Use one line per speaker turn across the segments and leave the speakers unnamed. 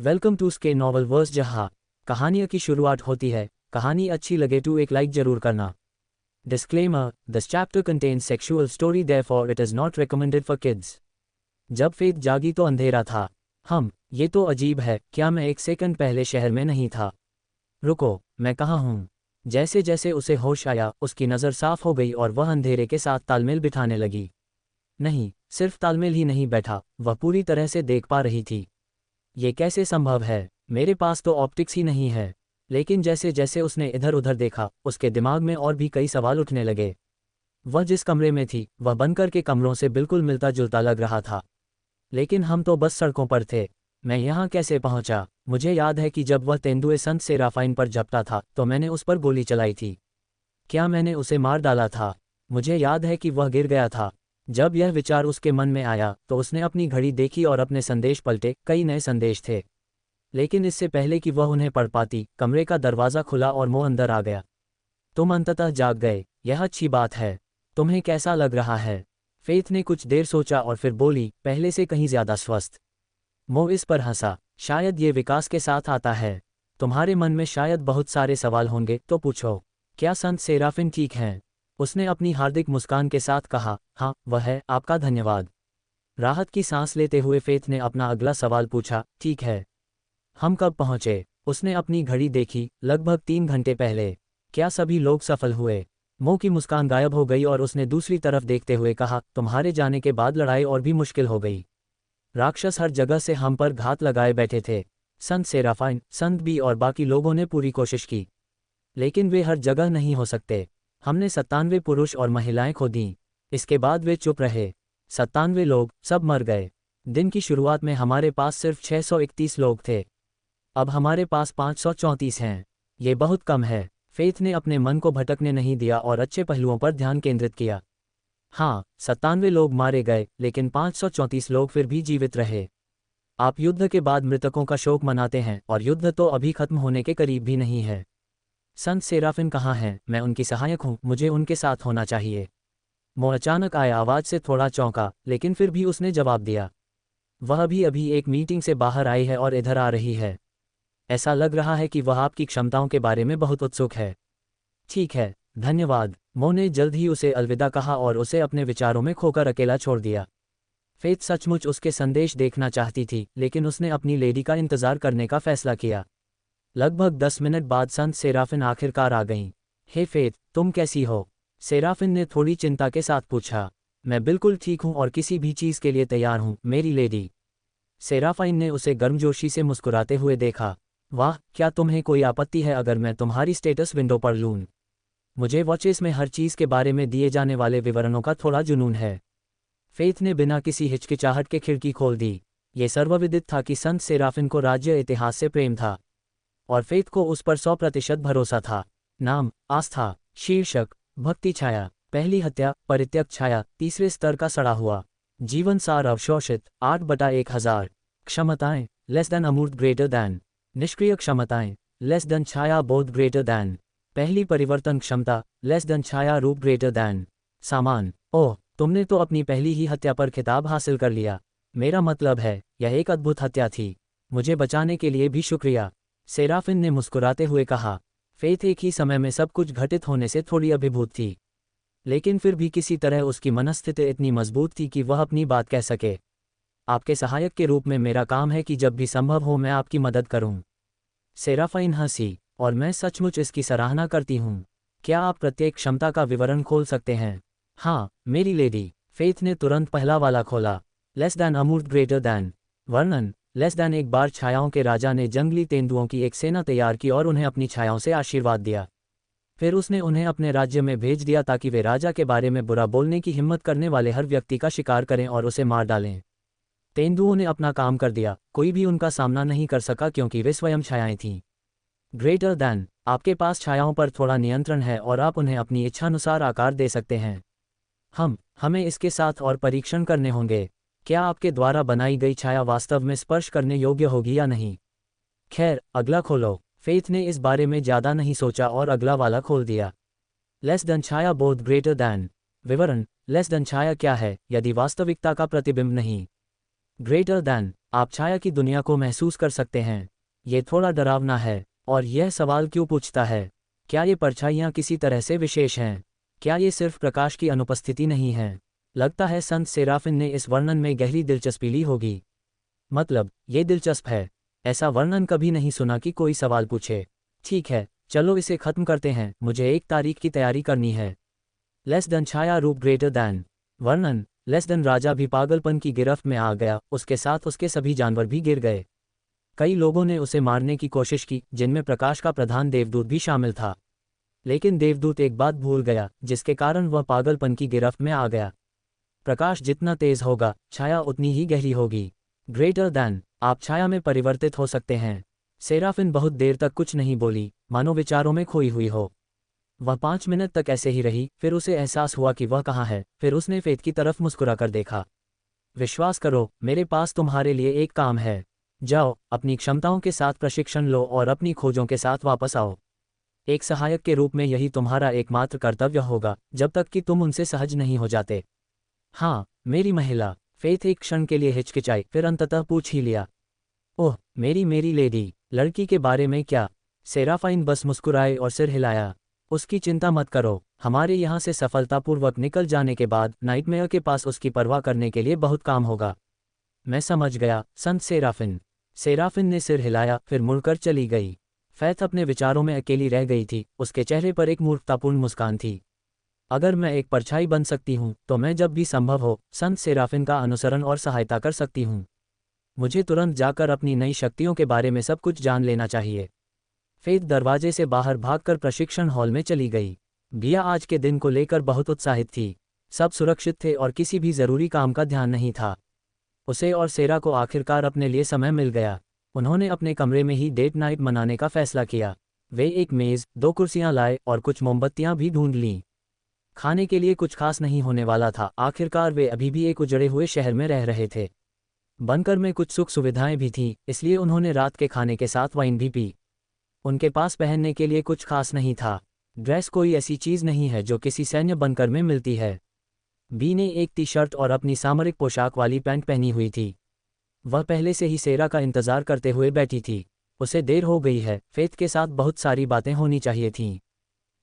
Welcome to स्के novel verse, जहाँ कहानियों की शुरुआत होती है। कहानी अच्छी लगे तो एक लाइक जरूर करना। Disclaimer, this chapter contains sexual story, therefore it is not recommended for kids. जब फेथ जागी तो अंधेरा था। ये तो अजीब है, क्या मैं एक सेकंड पहले शहर में नहीं था? रुको, मैं कहाँ हूँ? जैसे जैसे उसे होश आया, उसकी नज़र साफ हो गई और वह अंधेरे के साथ तालमेल बिठाने लगी। नहीं, सिर्फ तालमेल ही नहीं बैठा, वह पूरी तरह से देख पा रही थी। ये कैसे संभव है? मेरे पास तो ऑप्टिक्स ही नहीं है। लेकिन जैसे जैसे उसने इधर उधर देखा, उसके दिमाग में और भी कई सवाल उठने लगे। वह जिस कमरे में थी, वह बनकर के कमरों से बिल्कुल मिलता जुलता लग रहा था। लेकिन हम तो बस सड़कों पर थे। मैं यहाँ कैसे पहुंचा? मुझे याद है कि जब वह तेंदुए संत सेराफाइन पर झपटा था तो मैंने उस पर गोली चलाई थी। क्या मैंने उसे मार डाला था? मुझे याद है कि वह गिर गया था। जब यह विचार उसके मन में आया तो उसने अपनी घड़ी देखी और अपने संदेश पलटे। कई नए संदेश थे, लेकिन इससे पहले कि वह उन्हें पढ़ पाती, कमरे का दरवाज़ा खुला और वो अंदर आ गया। तुम अंततः जाग गए, यह अच्छी बात है। तुम्हें कैसा लग रहा है? फेथ ने कुछ देर सोचा और फिर बोली, पहले से कहीं ज़्यादा स्वस्थ। मो इस पर हंसा। शायद ये विकास के साथ आता है। तुम्हारे मन में शायद बहुत सारे सवाल होंगे, तो पूछो। क्या संत सेराफिन ठीक हैं? उसने अपनी हार्दिक मुस्कान के साथ कहा, हाँ वह है, आपका धन्यवाद। राहत की सांस लेते हुए फेथ ने अपना अगला सवाल पूछा, ठीक है, हम कब पहुंचे? उसने अपनी घड़ी देखी, लगभग 3 घंटे पहले। क्या सभी लोग सफल हुए? मो की मुस्कान गायब हो गई और उसने दूसरी तरफ देखते हुए कहा, तुम्हारे जाने के बाद लड़ाई और भी मुश्किल हो गई। राक्षस हर जगह से हम पर घात लगाए बैठे थे। संत सेराफाइन, संत बी और बाकी लोगों ने पूरी कोशिश की, लेकिन वे हर जगह नहीं हो सकते। हमने 97 पुरुष और महिलाएं खो दीं। इसके बाद वे चुप रहे। 97 लोग, सब मर गए। दिन की शुरुआत में हमारे पास सिर्फ 631 लोग थे। अब हमारे पास 534 हैं। ये बहुत कम है। फेथ ने अपने मन को भटकने नहीं दिया और अच्छे पहलुओं पर ध्यान केंद्रित किया। हाँ, 97 लोग मारे गए, लेकिन 534 लोग फिर भी जीवित रहे। आप युद्ध के बाद मृतकों का शोक मनाते हैं, और युद्ध तो अभी खत्म होने के करीब भी नहीं है। संत सेराफिन कहाँ हैं? मैं उनकी सहायक हूँ, मुझे उनके साथ होना चाहिए। वो अचानक आए आवाज़ से थोड़ा चौंका, लेकिन फिर भी उसने जवाब दिया। वह अभी अभी एक मीटिंग से बाहर आई है और इधर आ रही है। ऐसा लग रहा है कि वह आपकी क्षमताओं के बारे में बहुत उत्सुक है। ठीक है, धन्यवाद। मो ने जल्द ही उसे अलविदा कहा और उसे अपने विचारों में खोकर अकेला छोड़ दिया। फेथ सचमुच उसके संदेश देखना चाहती थी, लेकिन उसने अपनी लेडी का इंतजार करने का फैसला किया। लगभग 10 मिनट बाद संत सेराफिन आखिरकार आ गईं। हे फेथ, तुम कैसी हो? सेराफिन ने थोड़ी चिंता के साथ पूछा। मैं बिल्कुल ठीक हूँ और किसी भी चीज़ के लिए तैयार हूँ, मेरी लेडी। सेराफाइन ने उसे गर्मजोशी से मुस्कुराते हुए देखा। वाह, क्या तुम्हें कोई आपत्ति है अगर मैं तुम्हारी स्टेटस विंडो पढ़ लूँ? मुझे वॉचेस में हर चीज़ के बारे में दिए जाने वाले विवरणों का थोड़ा जुनून है। फेथ ने बिना किसी हिचकिचाहट के खिड़की खोल दी। ये सर्वविदित था कि संत सेराफिन को राज्य इतिहास से प्रेम था, और फेथ को उस पर 100% भरोसा था। नाम, आस्था। शीर्षक, भक्ति छाया। पहली हत्या, परित्यक्त छाया। तीसरे स्तर का सड़ा हुआ जीवन सार अवशोषित, 8/1000। क्षमताएं, लेस देन अमूर्त ग्रेटर दैन। निष्क्रिय क्षमताएं, लेस देन छाया बोध ग्रेटर दैन। पहली परिवर्तन क्षमता, लेस देन छाया रूप ग्रेटर दैन। सामान, ओह, तुमने तो अपनी पहली ही हत्या पर खिताब हासिल कर लिया। मेरा मतलब है, यह एक अद्भुत हत्या थी। मुझे बचाने के लिए भी शुक्रिया, सेराफिन ने मुस्कुराते हुए कहा। फेथ एक ही समय में सब कुछ घटित होने से थोड़ी अभिभूत थी, लेकिन फिर भी किसी तरह उसकी मनस्थिति इतनी मजबूत थी कि वह अपनी बात कह सके। आपके सहायक के रूप में मेरा काम है कि जब भी संभव हो मैं आपकी मदद करूं। सेराफाइन हंसी, और मैं सचमुच इसकी सराहना करती हूं। क्या आप प्रत्येक क्षमता का विवरण खोल सकते हैं? हाँ, मेरी लेडी। फेथ ने तुरंत पहला वाला खोला। लेस दैन अमूर्त ग्रेटर दैन। वर्णन, लेस दैन एक बार छायाओं के राजा ने जंगली तेंदुओं की एक सेना तैयार की और उन्हें अपनी छायाओं से आशीर्वाद दिया। फिर उसने उन्हें अपने राज्य में भेज दिया ताकि वे राजा के बारे में बुरा बोलने की हिम्मत करने वाले हर व्यक्ति का शिकार करें और उसे मार डालें। तेंदुओं ने अपना काम कर दिया, कोई भी उनका सामना नहीं कर सका क्योंकि वे स्वयं छायाएं थीं। ग्रेटर दैन, आपके पास छायाओं पर थोड़ा नियंत्रण है और आप उन्हें अपनी इच्छानुसार आकार दे सकते हैं। हमें इसके साथ और परीक्षण करने होंगे। क्या आपके द्वारा बनाई गई छाया वास्तव में स्पर्श करने योग्य होगी या नहीं? खैर, अगला खोलो। फेथ ने इस बारे में ज़्यादा नहीं सोचा और अगला वाला खोल दिया। लेस देन छाया बोध ग्रेटर दैन। विवरण, लेस देन छाया क्या है यदि वास्तविकता का प्रतिबिंब नहीं? ग्रेटर दैन, आप छाया की दुनिया को महसूस कर सकते हैं। ये थोड़ा डरावना है। और यह सवाल क्यों पूछता है? क्या ये परछाइयाँ किसी तरह से विशेष हैं? क्या ये सिर्फ प्रकाश की अनुपस्थिति नहीं है? लगता है संत सेराफिन ने इस वर्णन में गहरी दिलचस्पी ली होगी। मतलब, ये दिलचस्प है। ऐसा वर्णन कभी नहीं सुना कि कोई सवाल पूछे। ठीक है, चलो इसे खत्म करते हैं, मुझे एक तारीख की तैयारी करनी है। लेस देन छाया रूप ग्रेटर दैन। वर्णन, लेस देन राजा भी पागलपन की गिरफ्त में आ गया, उसके साथ उसके सभी जानवर भी गिर गए। कई लोगों ने उसे मारने की कोशिश की, जिनमें प्रकाश का प्रधान देवदूत भी शामिल था। लेकिन देवदूत एक बात भूल गया, जिसके कारण वह पागलपन की गिरफ्त में आ गया। प्रकाश जितना तेज होगा, छाया उतनी ही गहरी होगी। ग्रेटर दैन, आप छाया में परिवर्तित हो सकते हैं। सेराफिन बहुत देर तक कुछ नहीं बोली, मानो विचारों में खोई हुई हो। वह 5 मिनट तक ऐसे ही रही, फिर उसे एहसास हुआ कि वह कहाँ है। फिर उसने फेथ की तरफ मुस्कुराकर देखा। विश्वास करो, मेरे पास तुम्हारे लिए एक काम है। जाओ, अपनी क्षमताओं के साथ प्रशिक्षण लो और अपनी खोजों के साथ वापस आओ। एक सहायक के रूप में यही तुम्हारा एकमात्र कर्तव्य होगा, जब तक कि तुम उनसे सहज नहीं हो जाते। हाँ, मेरी महिला। फेथ एक क्षण के लिए हिचकिचाई, फिर अंततः पूछ ही लिया। ओह, मेरी लेडी, लड़की के बारे में क्या? सेराफाइन बस मुस्कुराए और सिर हिलाया। उसकी चिंता मत करो, हमारे यहाँ से सफलतापूर्वक निकल जाने के बाद नाइटमेयर के पास उसकी परवाह करने के लिए बहुत काम होगा। मैं समझ गया, संत सेराफिन। सेराफिन ने सिर हिलाया, फिर मुड़कर चली गई। फैथ अपने विचारों में अकेली रह गई थी, उसके चेहरे पर एक मूर्खतापूर्ण मुस्कान थी। अगर मैं एक परछाई बन सकती हूँ, तो मैं जब भी संभव हो संत सेराफिन का अनुसरण और सहायता कर सकती हूँ। मुझे तुरंत जाकर अपनी नई शक्तियों के बारे में सब कुछ जान लेना चाहिए। फेथ दरवाजे से बाहर भागकर प्रशिक्षण हॉल में चली गई। बिया आज के दिन को लेकर बहुत उत्साहित थी। सब सुरक्षित थे और किसी भी जरूरी काम का ध्यान नहीं था। उसे और सेरा को आखिरकार अपने लिए समय मिल गया। उन्होंने अपने कमरे में ही डेट नाइट मनाने का फैसला किया। वे एक मेज, 2 कुर्सियां लाए और कुछ मोमबत्तियां भी ढूंढ लीं। खाने के लिए कुछ खास नहीं होने वाला था, आखिरकार वे अभी भी एक उजड़े हुए शहर में रह रहे थे। बनकर में कुछ सुख सुविधाएं भी थीं, इसलिए उन्होंने रात के खाने के साथ वाइन भी पी। उनके पास पहनने के लिए कुछ खास नहीं था। ड्रेस कोई ऐसी चीज़ नहीं है जो किसी सैन्य बनकर में मिलती है। बी ने एक टी शर्ट और अपनी सामरिक पोशाक वाली पैंट पहनी हुई थी। वह पहले से ही सेरा का इंतजार करते हुए बैठी थी। उसे देर हो गई है, फेथ के साथ बहुत सारी बातें होनी चाहिए थीं।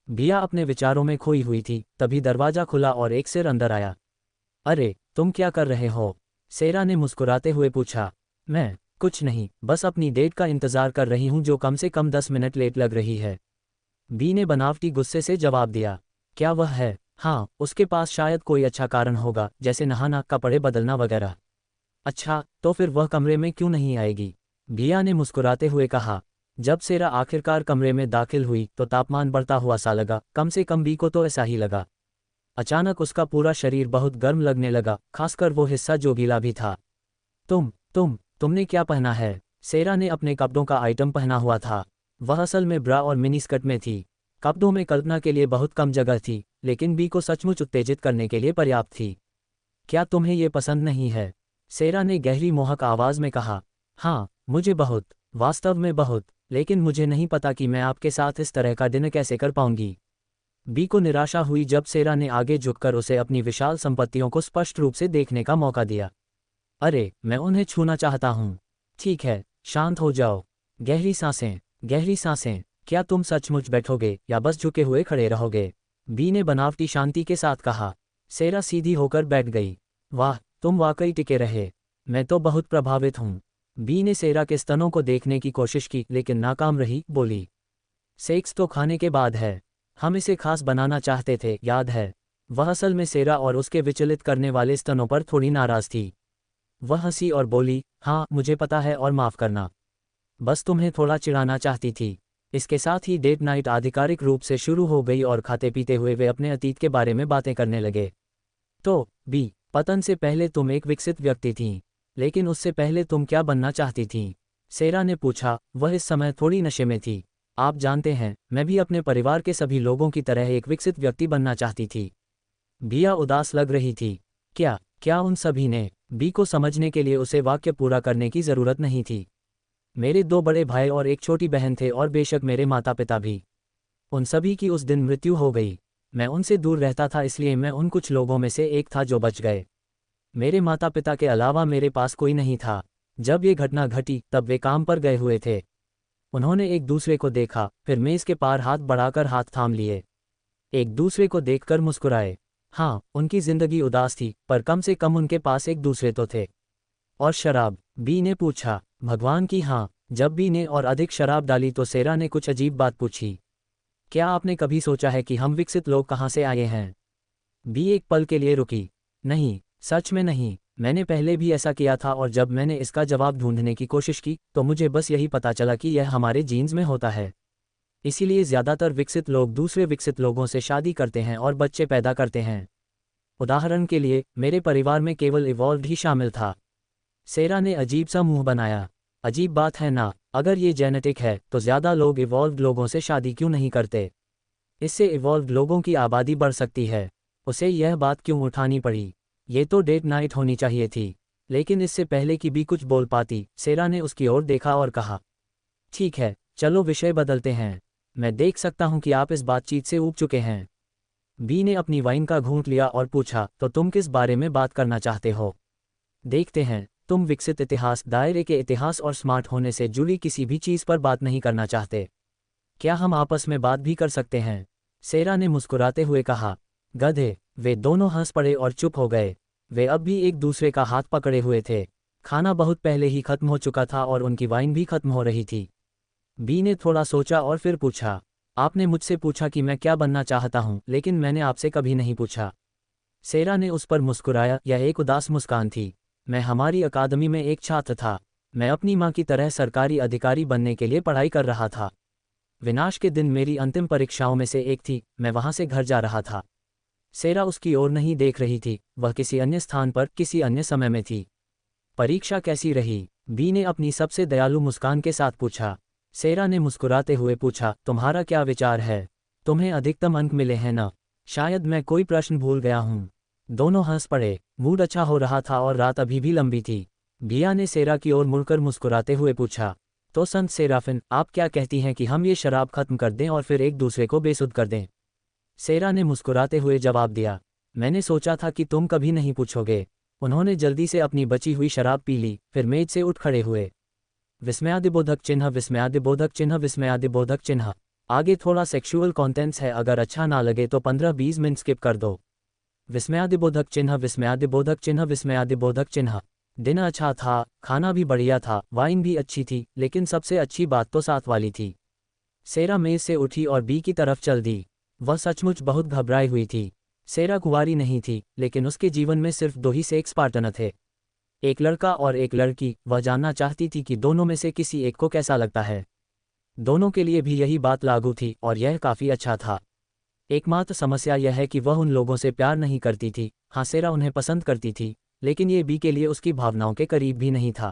बिया अपने विचारों में खोई हुई थी, तभी दरवाजा खुला और एक सिर अंदर आया। अरे, तुम क्या कर रहे हो? सेरा ने मुस्कुराते हुए पूछा। मैं कुछ नहीं, बस अपनी डेट का इंतजार कर रही हूँ जो कम से कम 10 मिनट लेट लग रही है। बी ने बनावटी गुस्से से जवाब दिया। क्या वह है? हाँ, उसके पास शायद कोई अच्छा कारण होगा, जैसे नहाना, कपड़े बदलना वगैरह। अच्छा, तो फिर वह कमरे में क्यों नहीं आएगी? बिया ने मुस्कुराते हुए कहा। जब सेरा आखिरकार कमरे में दाखिल हुई तो तापमान बढ़ता हुआ सा लगा, कम से कम बी को तो ऐसा ही लगा। अचानक उसका पूरा शरीर बहुत गर्म लगने लगा, खासकर वो हिस्सा जो गीला भी था। तुमने क्या पहना है? सेरा ने अपने कपड़ों का आइटम पहना हुआ था। वह असल में ब्रा और मिनी स्कर्ट में थी। कपड़ों में कल्पना के लिए बहुत कम जगह थी, लेकिन बी को सचमुच उत्तेजित करने के लिए पर्याप्त थी। क्या तुम्हें ये पसंद नहीं है? सेरा ने गहरी मोहक आवाज में कहा। हाँ, मुझे बहुत, वास्तव में बहुत, लेकिन मुझे नहीं पता कि मैं आपके साथ इस तरह का डिनर कैसे कर पाऊंगी। बी को निराशा हुई जब सेरा ने आगे झुककर उसे अपनी विशाल संपत्तियों को स्पष्ट रूप से देखने का मौका दिया। अरे, मैं उन्हें छूना चाहता हूँ। ठीक है, शांत हो जाओ। गहरी सांसें। क्या तुम सचमुच बैठोगे या बस झुके हुए खड़े रहोगे? बी ने बनावटी शांति के साथ कहा। सेरा सीधी होकर बैठ गई। वाह, तुम वाकई टिके रहे। मैं तो बहुत प्रभावित हूँ। बी ने सेरा के स्तनों को देखने की कोशिश की, लेकिन नाकाम रही, बोली। सेक्स तो खाने के बाद है। हम इसे खास बनाना चाहते थे, याद है? वह असल में सेरा और उसके विचलित करने वाले स्तनों पर थोड़ी नाराज थी। वह हंसी और बोली, हाँ मुझे पता है और माफ़ करना। बस तुम्हें थोड़ा चिढ़ाना चाहती थी। इसके साथ ही डेट नाइट आधिकारिक रूप से शुरू हो गई और खाते पीते हुए वे अपने अतीत के बारे में बातें करने लगे। तो बी, पतन से पहले तुम एक विकसित व्यक्ति थीं, लेकिन उससे पहले तुम क्या बनना चाहती थीं? सेरा ने पूछा। वह इस समय थोड़ी नशे में थी। आप जानते हैं, मैं भी अपने परिवार के सभी लोगों की तरह एक विकसित व्यक्ति बनना चाहती थी। बिया उदास लग रही थी। क्या उन सभी ने? बी को समझने के लिए उसे वाक्य पूरा करने की जरूरत नहीं थी। मेरे 2 बड़े भाई और एक छोटी बहन थे और बेशक मेरे माता पिता भी। उन सभी की उस दिन मृत्यु हो गई। मैं उनसे दूर रहता था, इसलिए मैं उन कुछ लोगों में से एक था जो बच गए। मेरे माता पिता के अलावा मेरे पास कोई नहीं था। जब ये घटना घटी तब वे काम पर गए हुए थे। उन्होंने एक दूसरे को देखा, फिर मेज़ के पार हाथ बढ़ाकर हाथ थाम लिए। एक दूसरे को देखकर मुस्कुराए। हाँ, उनकी जिंदगी उदास थी, पर कम से कम उनके पास एक दूसरे तो थे। और शराब? बी ने पूछा। भगवान की हाँ। जब बी ने और अधिक शराब डाली तो सेरा ने कुछ अजीब बात पूछी। क्या आपने कभी सोचा है कि हम विकसित लोग कहाँ से आए हैं? बी एक पल के लिए रुकी। नहीं, सच में नहीं। मैंने पहले भी ऐसा किया था और जब मैंने इसका जवाब ढूंढने की कोशिश की तो मुझे बस यही पता चला कि यह हमारे जीन्स में होता है। इसीलिए ज़्यादातर विकसित लोग दूसरे विकसित लोगों से शादी करते हैं और बच्चे पैदा करते हैं। उदाहरण के लिए, मेरे परिवार में केवल इवॉल्व्ड ही शामिल था। सेरा ने अजीब सा मुंह बनाया। अजीब बात है ना? अगर ये जेनेटिक है तो ज़्यादा लोग इवॉल्व्ड लोगों से शादी क्यों नहीं करते? इससे इवॉल्व्ड लोगों की आबादी बढ़ सकती है। उसे यह बात क्यों उठानी पड़ी? ये तो डेट नाइट होनी चाहिए थी। लेकिन इससे पहले कि बी कुछ बोल पाती, सेरा ने उसकी ओर देखा और कहा, ठीक है, चलो विषय बदलते हैं। मैं देख सकता हूं कि आप इस बातचीत से ऊब चुके हैं। बी ने अपनी वाइन का घूंट लिया और पूछा, तो तुम किस बारे में बात करना चाहते हो? देखते हैं, तुम विकसित इतिहास, दायरे के इतिहास और स्मार्ट होने से जुड़ी किसी भी चीज़ पर बात नहीं करना चाहते। क्या हम आपस में बात भी कर सकते हैं? सेरा ने मुस्कुराते हुए कहा। गधे। वे दोनों हंस पड़े और चुप हो गए। वे अब भी एक दूसरे का हाथ पकड़े हुए थे। खाना बहुत पहले ही खत्म हो चुका था और उनकी वाइन भी खत्म हो रही थी। बी ने थोड़ा सोचा और फिर पूछा, आपने मुझसे पूछा कि मैं क्या बनना चाहता हूं, लेकिन मैंने आपसे कभी नहीं पूछा। सेरा ने उस पर मुस्कुराया। यह एक उदास मुस्कान थी। मैं हमारी अकादमी में एक छात्र था। मैं अपनी माँ की तरह सरकारी अधिकारी बनने के लिए पढ़ाई कर रहा था। विनाश के दिन मेरी अंतिम परीक्षाओं में से एक थी। मैं वहां से घर जा रहा था। सेरा उसकी ओर नहीं देख रही थी, वह किसी अन्य स्थान पर, किसी अन्य समय में थी। परीक्षा कैसी रही? बी ने अपनी सबसे दयालु मुस्कान के साथ पूछा। सेरा ने मुस्कुराते हुए पूछा, तुम्हारा क्या विचार है? तुम्हें अधिकतम अंक मिले हैं ना? शायद मैं कोई प्रश्न भूल गया हूँ। दोनों हंस पड़े। मूड अच्छा हो रहा था और रात अभी भी लंबी थी। बिया ने सेरा की ओर मुड़कर मुस्कुराते हुए पूछा, तो संत सेराफिन, आप क्या कहती हैं कि हम ये शराब खत्म कर दें और फिर एक दूसरे को बेसुध कर दें? सेरा ने मुस्कुराते हुए जवाब दिया, मैंने सोचा था कि तुम कभी नहीं पूछोगे। उन्होंने जल्दी से अपनी बची हुई शराब पी ली, फिर मेज से उठ खड़े हुए। विस्मयादिबोधक चिन्ह, विस्मयादिबोधक चिन्ह, विस्मयादिबोधक चिन्ह। आगे थोड़ा सेक्सुअल कॉन्टेंट्स है, अगर अच्छा ना लगे तो 15-20 मिनट स्किप कर दो। विस्मयादिबोधक चिन्ह, विस्मयादिबोधक चिन्ह, विस्मयादिबोधक चिन्ह। दिन अच्छा था, खाना भी बढ़िया था, वाइन भी अच्छी थी, लेकिन सबसे अच्छी बात तो साथ वाली थी। सेरा मेज से उठी और बी की तरफ चल दी। वह सचमुच बहुत घबराई हुई थी। सेरा कुंवारी नहीं थी, लेकिन उसके जीवन में सिर्फ 2 ही सेक्स पार्टनर थे, एक लड़का और एक लड़की। वह जानना चाहती थी कि दोनों में से किसी एक को कैसा लगता है। दोनों के लिए भी यही बात लागू थी और यह काफ़ी अच्छा था। एकमात्र समस्या यह है कि वह उन लोगों से प्यार नहीं करती थी। हाँ, सेरा उन्हें पसंद करती थी, लेकिन ये बी के लिए उसकी भावनाओं के करीब भी नहीं था।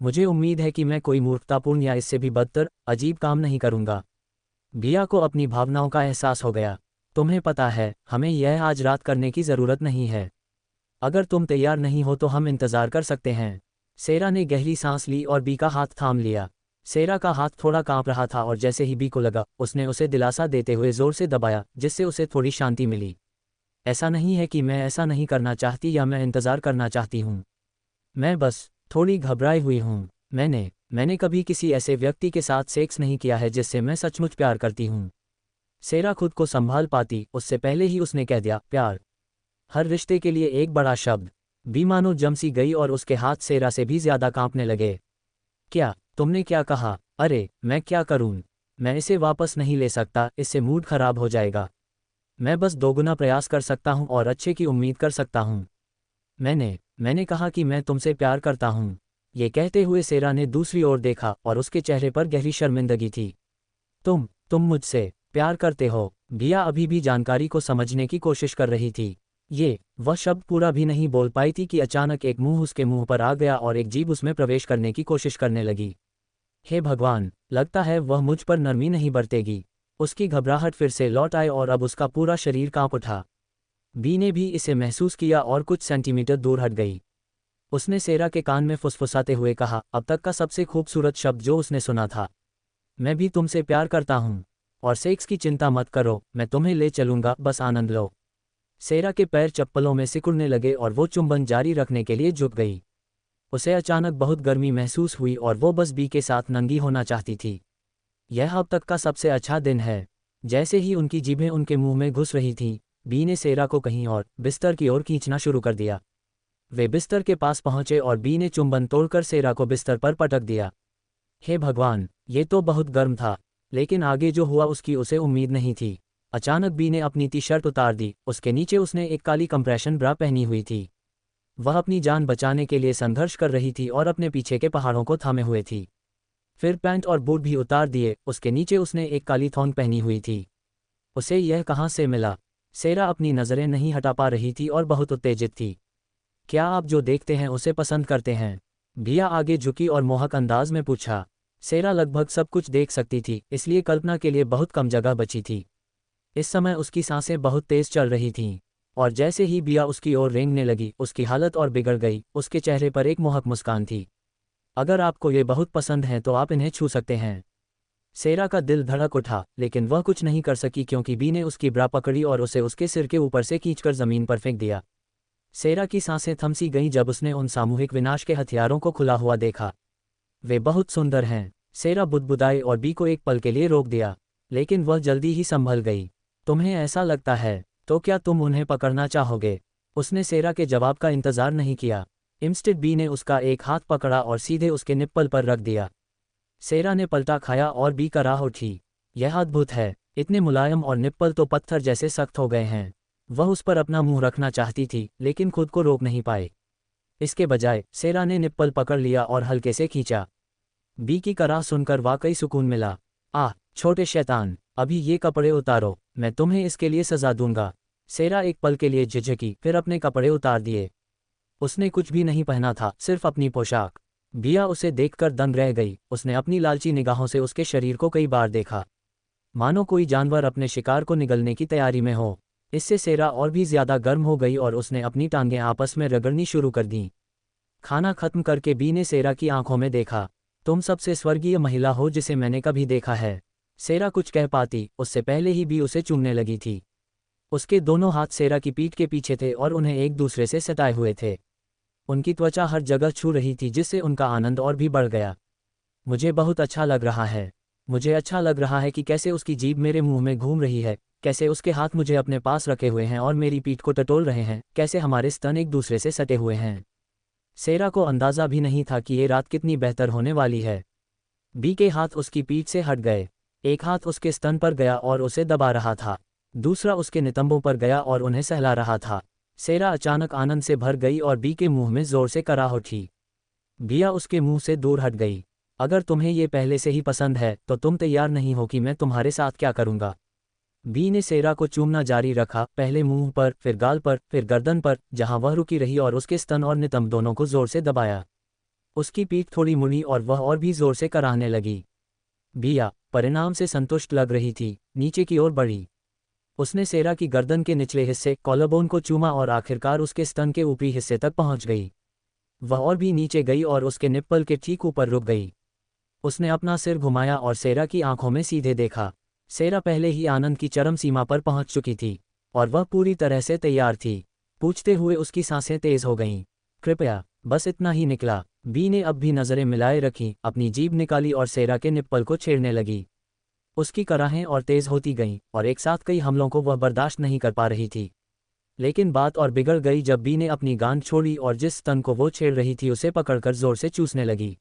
मुझे उम्मीद है कि मैं कोई मूर्खतापूर्ण या इससे भी बदतर, अजीब काम नहीं करूँगा। बिया को अपनी भावनाओं का एहसास हो गया। तुम्हें पता है, हमें यह आज रात करने की ज़रूरत नहीं है। अगर तुम तैयार नहीं हो तो हम इंतज़ार कर सकते हैं। सेरा ने गहरी सांस ली और बी का हाथ थाम लिया। सेरा का हाथ थोड़ा कांप रहा था और जैसे ही बी को लगा, उसने उसे दिलासा देते हुए ज़ोर से दबाया, जिससे उसे थोड़ी शांति मिली। ऐसा नहीं है कि मैं ऐसा नहीं करना चाहती या मैं इंतज़ार करना चाहती हूँ। मैं बस थोड़ी घबराई हुई हूँ। मैंने कभी किसी ऐसे व्यक्ति के साथ सेक्स नहीं किया है जिससे मैं सचमुच प्यार करती हूँ। सेरा खुद को संभाल पाती उससे पहले ही उसने कह दिया, प्यार। हर रिश्ते के लिए एक बड़ा शब्द। बी मानो जमसी गई और उसके हाथ सेरा से भी ज्यादा कांपने लगे। क्या? तुमने क्या कहा? अरे, मैं क्या करूं? मैं इसे वापस नहीं ले सकता, इससे मूड खराब हो जाएगा। मैं बस दोगुना प्रयास कर सकता हूं और अच्छे की उम्मीद कर सकता हूं। मैंने कहा कि मैं तुमसे प्यार करता हूं। ये कहते हुए सेरा ने दूसरी ओर देखा और उसके चेहरे पर गहरी शर्मिंदगी थी। तुम मुझसे प्यार करते हो? बिया अभी भी जानकारी को समझने की कोशिश कर रही थी। वह शब्द पूरा भी नहीं बोल पाई थी कि अचानक एक मुंह उसके मुंह पर आ गया और एक जीभ उसमें प्रवेश करने की कोशिश करने लगी। हे भगवान, लगता है वह मुझ पर नरमी नहीं बरतेगी। उसकी घबराहट फिर से लौट आई और अब उसका पूरा शरीर कांप उठा। बी ने भी इसे महसूस किया और कुछ सेंटीमीटर दूर हट गई। उसने सेरा के कान में फुसफुसाते हुए कहा, अब तक का सबसे खूबसूरत शब्द जो उसने सुना था। मैं भी तुमसे प्यार करता हूँ। और सेक्स की चिंता मत करो, मैं तुम्हें ले चलूंगा, बस आनंद लो। सेरा के पैर चप्पलों में सिकुड़ने लगे और वो चुंबन जारी रखने के लिए झुक गई। उसे अचानक बहुत गर्मी महसूस हुई और वो बस बी के साथ नंगी होना चाहती थी। यह अब तक का सबसे अच्छा दिन है। जैसे ही उनकी जीभें उनके मुंह में घुस रही थीं, बी ने सेरा को कहीं और बिस्तर की ओर खींचना शुरू कर दिया। वे बिस्तर के पास पहुंचे और बी ने चुंबन तोड़कर सेरा को बिस्तर पर पटक दिया। हे भगवान, ये तो बहुत गर्म था। लेकिन आगे जो हुआ उसकी उसे उम्मीद नहीं थी। अचानक बी ने अपनी टी शर्ट उतार दी। उसके नीचे उसने एक काली कंप्रेशन ब्रा पहनी हुई थी। वह अपनी जान बचाने के लिए संघर्ष कर रही थी और अपने पीछे के पहाड़ों को थामे हुए थी। फिर पैंट और बूट भी उतार दिए। उसके नीचे उसने एक काली थॉन्ग पहनी हुई थी। उसे यह कहाँ से मिला? सेरा अपनी नज़रें नहीं हटा पा रही थी और बहुत उत्तेजित थी। क्या आप जो देखते हैं उसे पसंद करते हैं? बिया आगे झुकी और मोहक अंदाज में पूछा। सेरा लगभग सब कुछ देख सकती थी, इसलिए कल्पना के लिए बहुत कम जगह बची थी। इस समय उसकी सांसें बहुत तेज चल रही थीं, और जैसे ही बिया उसकी ओर रेंगने लगी, उसकी हालत और बिगड़ गई। उसके चेहरे पर एक मोहक मुस्कान थी। अगर आपको ये बहुत पसंद है तो आप इन्हें छू सकते हैं। सेरा का दिल धड़क उठा, लेकिन वह कुछ नहीं कर सकी क्योंकि बी ने उसकी ब्रा पकड़ी और उसे उसके सिर के ऊपर से खींचकर जमीन पर फेंक दिया। सेरा की सांसें थम सी गईं जब उसने उन सामूहिक विनाश के हथियारों को खुला हुआ देखा। वे बहुत सुंदर हैं। सेरा बुदबुदाई और बी को एक पल के लिए रोक दिया, लेकिन वह जल्दी ही संभल गई। तुम्हें ऐसा लगता है, तो क्या तुम उन्हें पकड़ना चाहोगे? उसने सेरा के जवाब का इंतजार नहीं किया। इंस्टेड बी ने उसका एक हाथ पकड़ा और सीधे उसके निप्पल पर रख दिया। सेरा ने पलटा खाया और बी का राह उठी। यह अद्भुत है, इतने मुलायम और निप्पल तो पत्थर जैसे सख्त हो गए हैं। वह उस पर अपना मुंह रखना चाहती थी, लेकिन खुद को रोक नहीं पाए। इसके बजाय सेरा ने निप्पल पकड़ लिया और हल्के से खींचा। बी की कराह सुनकर वाकई सुकून मिला। आह, छोटे शैतान, अभी ये कपड़े उतारो, मैं तुम्हें इसके लिए सजा दूंगा। सेरा एक पल के लिए झिझकी, फिर अपने कपड़े उतार दिए। उसने कुछ भी नहीं पहना था, सिर्फ अपनी पोशाक। बिया उसे देखकर दंग रह गई। उसने अपनी लालची निगाहों से उसके शरीर को कई बार देखा, मानो कोई जानवर अपने शिकार को निगलने की तैयारी में हो। इससे सेरा और भी ज्यादा गर्म हो गई और उसने अपनी टांगें आपस में रगड़नी शुरू कर दीं। खाना खत्म करके बी ने सेरा की आंखों में देखा। तुम सबसे स्वर्गीय महिला हो जिसे मैंने कभी देखा है। सेरा कुछ कह पाती, उससे पहले ही बी उसे चूमने लगी थी। उसके दोनों हाथ सेरा की पीठ के पीछे थे और उन्हें एक दूसरे से सटाए हुए थे। उनकी त्वचा हर जगह छू रही थी, जिससे उनका आनंद और भी बढ़ गया। मुझे बहुत अच्छा लग रहा है। मुझे अच्छा लग रहा है कि कैसे उसकी जीभ मेरे मुंह में घूम रही है, कैसे उसके हाथ मुझे अपने पास रखे हुए हैं और मेरी पीठ को टटोल रहे हैं, कैसे हमारे स्तन एक दूसरे से सटे हुए हैं। सेरा को अंदाज़ा भी नहीं था कि ये रात कितनी बेहतर होने वाली है। बी के हाथ उसकी पीठ से हट गए। एक हाथ उसके स्तन पर गया और उसे दबा रहा था, दूसरा उसके नितंबों पर गया और उन्हें सहला रहा था। सेरा अचानक आनंद से भर गई और बी के मुंह में जोर से कराह उठी। बिया उसके मुंह से दूर हट गई। अगर तुम्हें ये पहले से ही पसंद है तो तुम तैयार नहीं हो कि मैं तुम्हारे साथ क्या करूंगा? बी ने सेरा को चूमना जारी रखा, पहले मुंह पर, फिर गाल पर, फिर गर्दन पर, जहां वह रुकी रही, और उसके स्तन और नितंब दोनों को जोर से दबाया। उसकी पीठ थोड़ी मुड़ी और वह और भी जोर से कराहने लगी। बिया परिणाम से संतुष्ट लग रही थी, नीचे की ओर बढ़ी। उसने सेरा की गर्दन के निचले हिस्से, कॉलरबोन को चूमा और आखिरकार उसके स्तन के ऊपरी हिस्से तक पहुंच गई। वह और भी नीचे गई और उसके निप्पल के ठीक ऊपर रुक गई। उसने अपना सिर घुमाया और सेरा की आंखों में सीधे देखा। सेरा पहले ही आनंद की चरम सीमा पर पहुंच चुकी थी और वह पूरी तरह से तैयार थी। पूछते हुए उसकी सांसें तेज हो गईं। कृपया, बस इतना ही निकला। बी ने अब भी नजरें मिलाए रखीं, अपनी जीभ निकाली और सेरा के निप्पल को छेड़ने लगी। उसकी कराहें और तेज होती गईं और एक साथ कई हमलों को वह बर्दाश्त नहीं कर पा रही थी। लेकिन बात और बिगड़ गई जब बी ने अपनी गांड छोड़ी और जिस स्तन को वो छेड़ रही थी उसे पकड़कर जोर से चूसने लगी।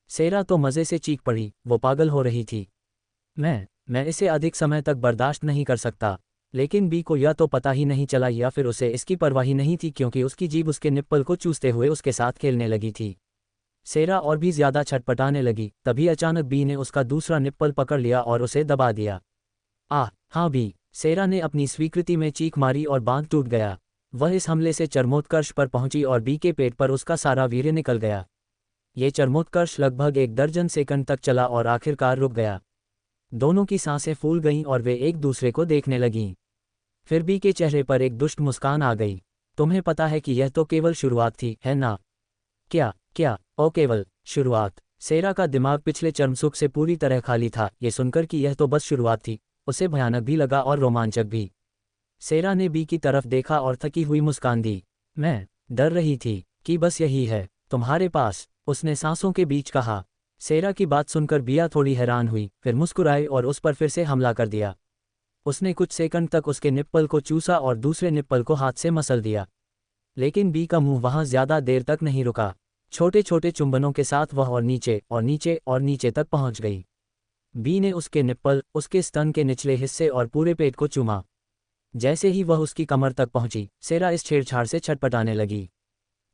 सेरा तो मज़े से चीख पड़ी, वो पागल हो रही थी। मैं इसे अधिक समय तक बर्दाश्त नहीं कर सकता। लेकिन बी को या तो पता ही नहीं चला या फिर उसे इसकी परवाह ही नहीं थी, क्योंकि उसकी जीभ उसके निप्पल को चूसते हुए उसके साथ खेलने लगी थी। सेरा और भी ज्यादा छटपटाने लगी। तभी अचानक बी ने उसका दूसरा निप्पल पकड़ लिया और उसे दबा दिया। आह, हाँ बी! सेरा ने अपनी स्वीकृति में चीख मारी और बांध टूट गया। वह इस हमले से चरमोत्कर्ष पर पहुंची और बी के पेट पर उसका सारा वीर्य निकल गया। ये चरमोत्कर्ष लगभग 1 दर्जन सेकंड तक चला और आखिरकार रुक गया। दोनों की सांसें फूल गईं और वे एक दूसरे को देखने लगीं। फिर बी के चेहरे पर एक दुष्ट मुस्कान आ गई। तुम्हें पता है कि यह तो केवल शुरुआत थी, है ना? क्या? ओ केवल शुरुआत? सेरा का दिमाग पिछले चर्मसुख से पूरी तरह खाली था। ये सुनकर कि यह तो बस शुरुआत थी, उसे भयानक भी लगा और रोमांचक भी। सेरा ने बी की तरफ देखा और थकी हुई मुस्कान दी। मैं डर रही थी कि बस यही है, तुम्हारे पास, उसने सांसों के बीच कहा। सेरा की बात सुनकर बिया थोड़ी हैरान हुई, फिर मुस्कुराई और उस पर फिर से हमला कर दिया। उसने कुछ सेकंड तक उसके निप्पल को चूसा और दूसरे निप्पल को हाथ से मसल दिया। लेकिन बी का मुंह वहां ज्यादा देर तक नहीं रुका। छोटे छोटे चुंबनों के साथ वह और नीचे और नीचे और नीचे तक पहुंच गई। बी ने उसके निप्पल, उसके स्तन के निचले हिस्से और पूरे पेट को चूमा। जैसे ही वह उसकी कमर तक पहुंची, सेरा इस छेड़छाड़ से छटपटाने लगी।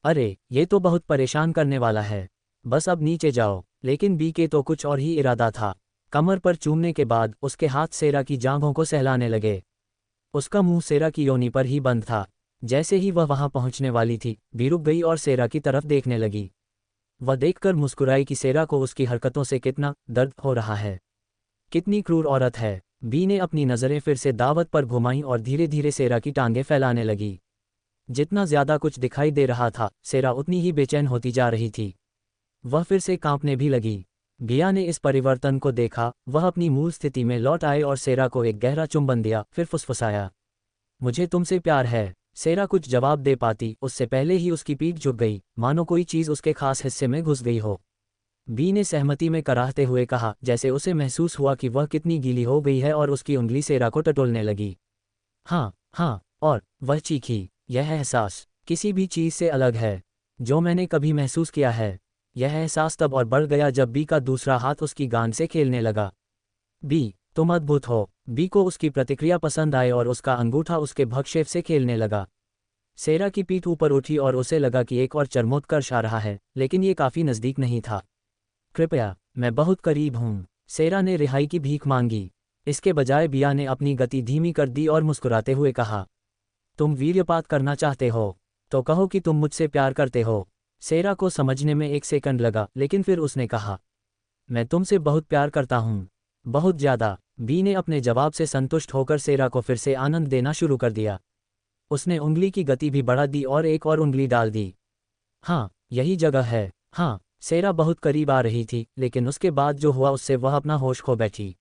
अरे, ये तो बहुत परेशान करने वाला है। बस अब नीचे जाओ। लेकिन बी के तो कुछ और ही इरादा था। कमर पर चूमने के बाद उसके हाथ सेरा की जांघों को सहलाने लगे। उसका मुंह सेरा की योनि पर ही बंद था। जैसे ही वह वहां पहुंचने वाली थी, बी रुक गई और सेरा की तरफ देखने लगी। वह देखकर मुस्कुराई कि सेरा को उसकी हरकतों से कितना दर्द हो रहा है। कितनी क्रूर औरत है। बी ने अपनी नज़रें फिर से दावत पर घुमाईं और धीरे धीरे सेरा की टांगें फैलाने लगी। जितना ज्यादा कुछ दिखाई दे रहा था, सेरा उतनी ही बेचैन होती जा रही थी। वह फिर से कांपने भी लगी। बिया ने इस परिवर्तन को देखा। वह अपनी मूल स्थिति में लौट आए और सेरा को एक गहरा चुंबन दिया, फिर फुसफुसाया, मुझे तुमसे प्यार है। सेरा कुछ जवाब दे पाती उससे पहले ही उसकी पीठ झुक गई, मानो कोई चीज उसके खास हिस्से में घुस गई हो। बी ने सहमति में कराहते हुए कहा, जैसे उसे महसूस हुआ कि वह कितनी गीली हो गई है, और उसकी उंगली सेरा को टटोलने लगी। हाँ हाँ, और वह चीखी, यह एहसास किसी भी चीज से अलग है जो मैंने कभी महसूस किया है। यह एहसास तब और बढ़ गया जब बी का दूसरा हाथ उसकी गांड से खेलने लगा। बी, तुम अद्भुत हो। बी को उसकी प्रतिक्रिया पसंद आए और उसका अंगूठा उसके भक्षेप से खेलने लगा। सेरा की पीठ ऊपर उठी और उसे लगा कि एक और चरमोत्कर्ष आ रहा है, लेकिन ये काफी नजदीक नहीं था। कृपया, मैं बहुत करीब हूँ। सेरा ने रिहाई की भीख मांगी। इसके बजाय बिया ने अपनी गति धीमी कर दी और मुस्कुराते हुए कहा, तुम वीर्यपात करना चाहते हो तो कहो कि तुम मुझसे प्यार करते हो। सेरा को समझने में एक सेकंड लगा, लेकिन फिर उसने कहा, मैं तुमसे बहुत प्यार करता हूँ, बहुत ज्यादा। बी ने अपने जवाब से संतुष्ट होकर सेरा को फिर से आनंद देना शुरू कर दिया। उसने उंगली की गति भी बढ़ा दी और एक और उंगली डाल दी। हाँ, यही जगह है। हाँ। सेरा बहुत करीब आ रही थी, लेकिन उसके बाद जो हुआ उससे वह अपना होश खो बैठी।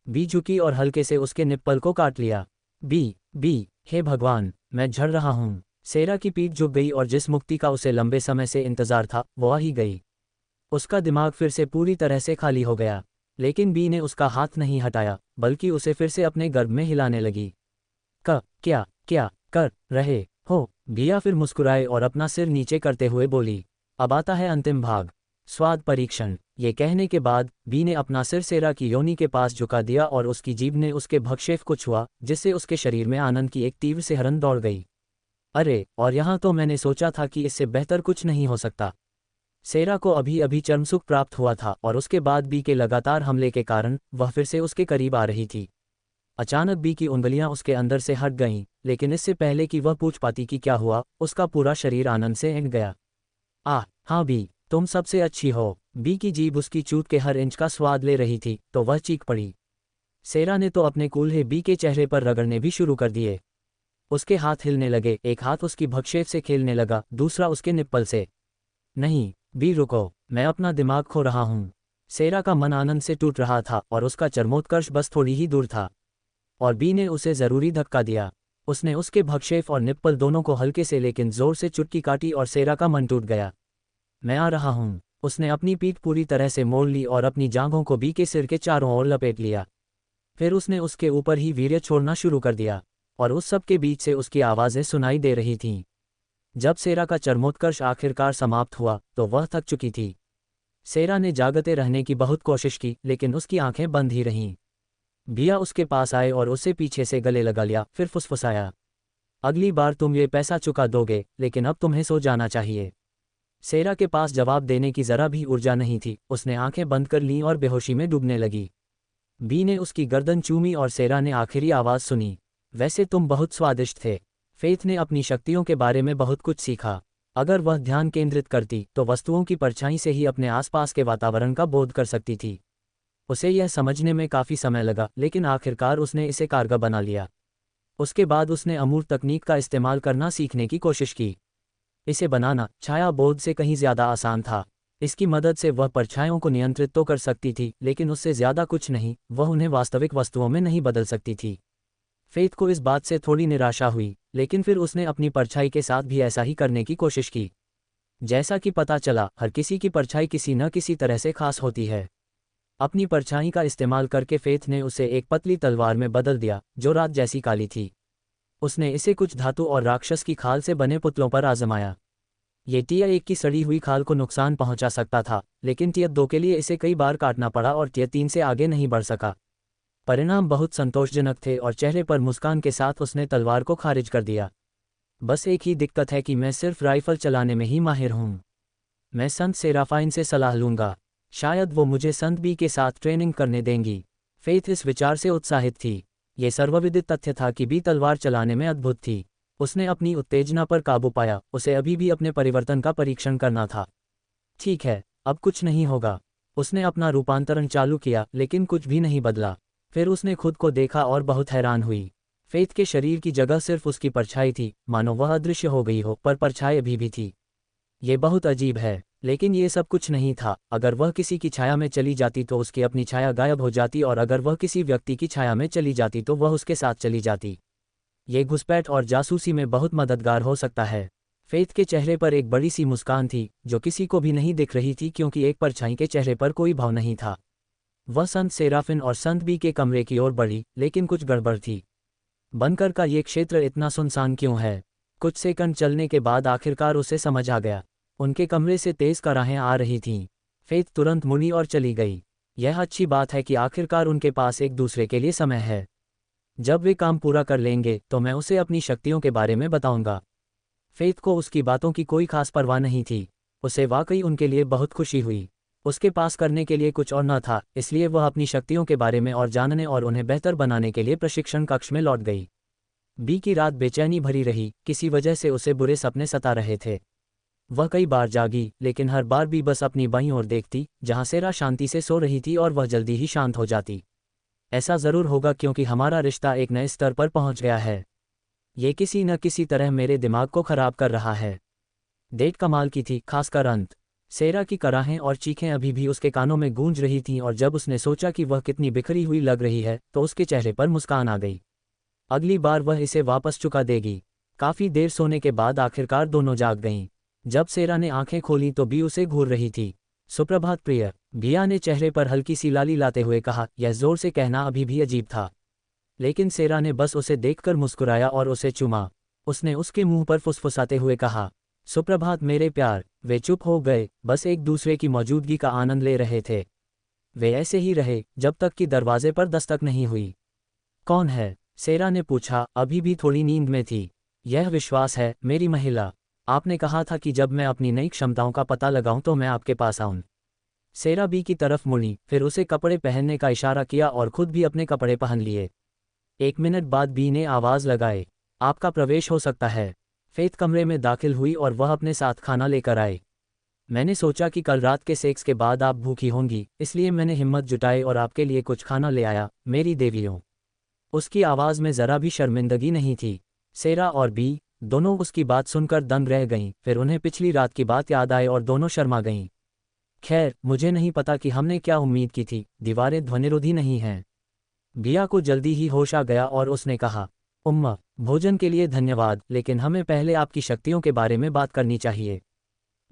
बी झुकी और हल्के से उसके निप्पल को काट लिया। बी, हे भगवान, मैं झड़ रहा हूँ। सेरा की पीठ झुक गई और जिस मुक्ति का उसे लंबे समय से इंतजार था, वो आ ही गई। उसका दिमाग फिर से पूरी तरह से खाली हो गया। लेकिन बी ने उसका हाथ नहीं हटाया, बल्कि उसे फिर से अपने गर्भ में हिलाने लगी। क्या क्या कर रहे हो? बिया फिर मुस्कुराए और अपना सिर नीचे करते हुए बोली, अब आता है अंतिम भाग, स्वाद परीक्षण। ये कहने के बाद बी ने अपना सिर सेरा की योनि के पास झुका दिया और उसकी जीभ ने उसके भक्षेप को छुआ, जिससे उसके शरीर में आनंद की एक तीव्र सिहरन दौड़ गई। अरे, और यहाँ तो मैंने सोचा था कि इससे बेहतर कुछ नहीं हो सकता। सेरा को अभी अभी चरमसुख प्राप्त हुआ था और उसके बाद बी के लगातार हमले के कारण वह फिर से उसके करीब आ रही थी। अचानक बी की उंगलियां उसके अंदर से हट गईं, लेकिन इससे पहले कि वह पूछ पाती कि क्या हुआ, उसका पूरा शरीर आनंद से हिट गया। हाँ बी, तुम सबसे अच्छी हो। बी की जीभ उसकी चूत के हर इंच का स्वाद ले रही थी, तो वह चीख पड़ी। सेरा ने तो अपने कूल्हे बी के चेहरे पर रगड़ने भी शुरू कर दिए। उसके हाथ हिलने लगे, एक हाथ उसकी भक्षेप से खेलने लगा, दूसरा उसके निप्पल से। नहीं, बी रुको, मैं अपना दिमाग खो रहा हूँ। सेरा का मन आनंद से टूट रहा था और उसका चरमोत्कर्ष बस थोड़ी ही दूर था। और बी ने उसे जरूरी धक्का दिया। उसने उसके भक्षेप और निप्पल दोनों को हल्के से लेकिन जोर से चुटकी काटी और सेरा का मन टूट गया। मैं आ रहा हूँ। उसने अपनी पीठ पूरी तरह से मोड़ ली और अपनी जांघों को बी के सिर के चारों ओर लपेट लिया। फिर उसने उसके ऊपर ही वीर्य छोड़ना शुरू कर दिया, और उस सब के बीच से उसकी आवाज़ें सुनाई दे रही थीं। जब सेरा का चरमोत्कर्ष आखिरकार समाप्त हुआ तो वह थक चुकी थी। सेरा ने जागते रहने की बहुत कोशिश की, लेकिन उसकी आंखें बंद ही रहीं। बिया उसके पास आए और उसे पीछे से गले लगा लिया, फिर फुसफुसाया, अगली बार तुम ये पैसा चुका दोगे, लेकिन अब तुम्हें सो जाना चाहिए। सेरा के पास जवाब देने की जरा भी ऊर्जा नहीं थी। उसने आंखें बंद कर लीं और बेहोशी में डूबने लगी। बी ने उसकी गर्दन चूमी और सेरा ने आखिरी आवाज़ सुनी, वैसे तुम बहुत स्वादिष्ट थे। फेथ ने अपनी शक्तियों के बारे में बहुत कुछ सीखा। अगर वह ध्यान केंद्रित करती तो वस्तुओं की परछाई से ही अपने आसपास के वातावरण का बोध कर सकती थी। उसे यह समझने में काफ़ी समय लगा, लेकिन आखिरकार उसने इसे कारगर बना लिया। उसके बाद उसने अमूर्त तकनीक का इस्तेमाल करना सीखने की कोशिश की। इसे बनाना छाया बोध से कहीं ज़्यादा आसान था। इसकी मदद से वह परछाइयों को नियंत्रित तो कर सकती थी, लेकिन उससे ज़्यादा कुछ नहीं। वह उन्हें वास्तविक वस्तुओं में नहीं बदल सकती थी। फेथ को इस बात से थोड़ी निराशा हुई, लेकिन फिर उसने अपनी परछाई के साथ भी ऐसा ही करने की कोशिश की। जैसा कि पता चला, हर किसी की परछाई किसी न किसी तरह से खास होती है। अपनी परछाई का इस्तेमाल करके फेथ ने उसे एक पतली तलवार में बदल दिया, जो रात जैसी काली थी। उसने इसे कुछ धातु और राक्षस की खाल से बने पुतलों पर आजमाया। ये टियर 1 की सड़ी हुई खाल को नुकसान पहुंचा सकता था, लेकिन टियर 2 के लिए इसे कई बार काटना पड़ा और टियर 3 से आगे नहीं बढ़ सका। परिणाम बहुत संतोषजनक थे और चेहरे पर मुस्कान के साथ उसने तलवार को खारिज कर दिया। बस एक ही दिक्कत है कि मैं सिर्फ राइफल चलाने में ही माहिर हूँ। मैं संत सेराफाइन से सलाह लूँगा, शायद वो मुझे संत बी के साथ ट्रेनिंग करने देंगी। फेथ इस विचार से उत्साहित थी। ये सर्वविदित तथ्य था कि बी तलवार चलाने में अद्भुत थी। उसने अपनी उत्तेजना पर काबू पाया, उसे अभी भी अपने परिवर्तन का परीक्षण करना था। ठीक है, अब कुछ नहीं होगा। उसने अपना रूपांतरण चालू किया, लेकिन कुछ भी नहीं बदला। फिर उसने खुद को देखा और बहुत हैरान हुई। फेथ के शरीर की जगह सिर्फ उसकी परछाई थी, मानो वह अदृश्य हो गई हो, पर परछाई अभी भी थी। ये बहुत अजीब है, लेकिन ये सब कुछ नहीं था। अगर वह किसी की छाया में चली जाती तो उसकी अपनी छाया गायब हो जाती, और अगर वह किसी व्यक्ति की छाया में चली जाती तो वह उसके साथ चली जाती। ये घुसपैठ और जासूसी में बहुत मददगार हो सकता है। फेथ के चेहरे पर एक बड़ी सी मुस्कान थी, जो किसी को भी नहीं दिख रही थी क्योंकि एक परछाई के चेहरे पर कोई भाव नहीं था। वह संत सेराफिन और संत बी के कमरे की ओर बढ़ी, लेकिन कुछ गड़बड़ थी। बनकर का ये क्षेत्र इतना सुनसान क्यों है? कुछ सेकंड चलने के बाद आखिरकार उसे समझ आ गया। उनके कमरे से तेज कराहें आ रही थीं। फेथ तुरंत मुड़ी और चली गई। यह अच्छी बात है कि आखिरकार उनके पास एक दूसरे के लिए समय है। जब वे काम पूरा कर लेंगे तो मैं उसे अपनी शक्तियों के बारे में बताऊंगा। फेथ को उसकी बातों की कोई खास परवाह नहीं थी। उसे वाकई उनके लिए बहुत खुशी हुई। उसके पास करने के लिए कुछ और न था, इसलिए वह अपनी शक्तियों के बारे में और जानने और उन्हें बेहतर बनाने के लिए प्रशिक्षण कक्ष में लौट गई। बी की रात बेचैनी भरी रही, किसी वजह से उसे बुरे सपने सता रहे थे। वह कई बार जागी, लेकिन हर बार भी बस अपनी बाईं ओर देखती, जहां सेरा शांति से सो रही थी, और वह जल्दी ही शांत हो जाती। ऐसा जरूर होगा क्योंकि हमारा रिश्ता एक नए स्तर पर पहुंच गया है। ये किसी न किसी तरह मेरे दिमाग को खराब कर रहा है। डेट कमाल की थी, खासकर अंत। सेरा की कराहें और चीखें अभी भी उसके कानों में गूंज रही थीं, और जब उसने सोचा कि वह कितनी बिखरी हुई लग रही है तो उसके चेहरे पर मुस्कान आ गई। अगली बार वह इसे वापस चुका देगी। काफी देर सोने के बाद आखिरकार दोनों जाग गईं। जब सेरा ने आंखें खोलीं तो बी उसे घूर रही थी। सुप्रभात प्रिय, बिया ने चेहरे पर हल्की सी लाली लाते हुए कहा। यह जोर से कहना अभी भी अजीब था, लेकिन सेरा ने बस उसे देखकर मुस्कुराया और उसे चूमा। उसने उसके मुंह पर फुसफुसाते हुए कहा, सुप्रभात मेरे प्यार। वे चुप हो गए, बस एक दूसरे की मौजूदगी का आनंद ले रहे थे। वे ऐसे ही रहे जब तक कि दरवाजे पर दस्तक नहीं हुई। कौन है? सेरा ने पूछा, अभी भी थोड़ी नींद में थी। यह विश्वास है, मेरी महिला। आपने कहा था कि जब मैं अपनी नई क्षमताओं का पता लगाऊं तो मैं आपके पास आऊं। सेरा बी की तरफ मुड़ी, फिर उसे कपड़े पहनने का इशारा किया और खुद भी अपने कपड़े पहन लिए। 1 मिनट बाद बी ने आवाज़ लगाए, आपका प्रवेश हो सकता है। फेथ कमरे में दाखिल हुई और वह अपने साथ खाना लेकर आए। मैंने सोचा कि कल रात के सेक्स के बाद आप भूखी होंगी, इसलिए मैंने हिम्मत जुटाई और आपके लिए कुछ खाना ले आया, मेरी देवियों। उसकी आवाज़ में ज़रा भी शर्मिंदगी नहीं थी। सेरा और बी दोनों उसकी बात सुनकर दंग रह गईं, फिर उन्हें पिछली रात की बात याद आई और दोनों शर्मा गईं। खैर, मुझे नहीं पता कि हमने क्या उम्मीद की थी, दीवारें ध्वनिरोधी नहीं हैं। बिया को जल्दी ही होश आ गया और उसने कहा, उम्मा, भोजन के लिए धन्यवाद, लेकिन हमें पहले आपकी शक्तियों के बारे में बात करनी चाहिए।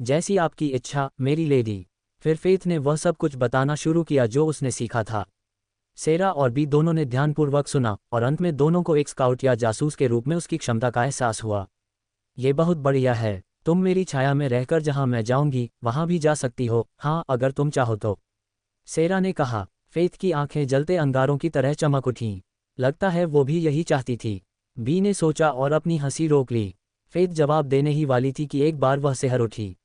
जैसी आपकी इच्छा, मेरी लेडी। फिर फेथ ने वह सब कुछ बताना शुरू किया जो उसने सीखा था। सेरा और बी दोनों ने ध्यानपूर्वक सुना, और अंत में दोनों को एक स्काउट या जासूस के रूप में उसकी क्षमता का एहसास हुआ। ये बहुत बढ़िया है। तुम मेरी छाया में रहकर जहां मैं जाऊंगी वहां भी जा सकती हो, हाँ अगर तुम चाहो तो, सेरा ने कहा। फेथ की आंखें जलते अंगारों की तरह चमक उठीं। लगता है वो भी यही चाहती थी, बी ने सोचा और अपनी हंसी रोक ली। फेथ जवाब देने ही वाली थी कि एक बार वह सिहर उठी।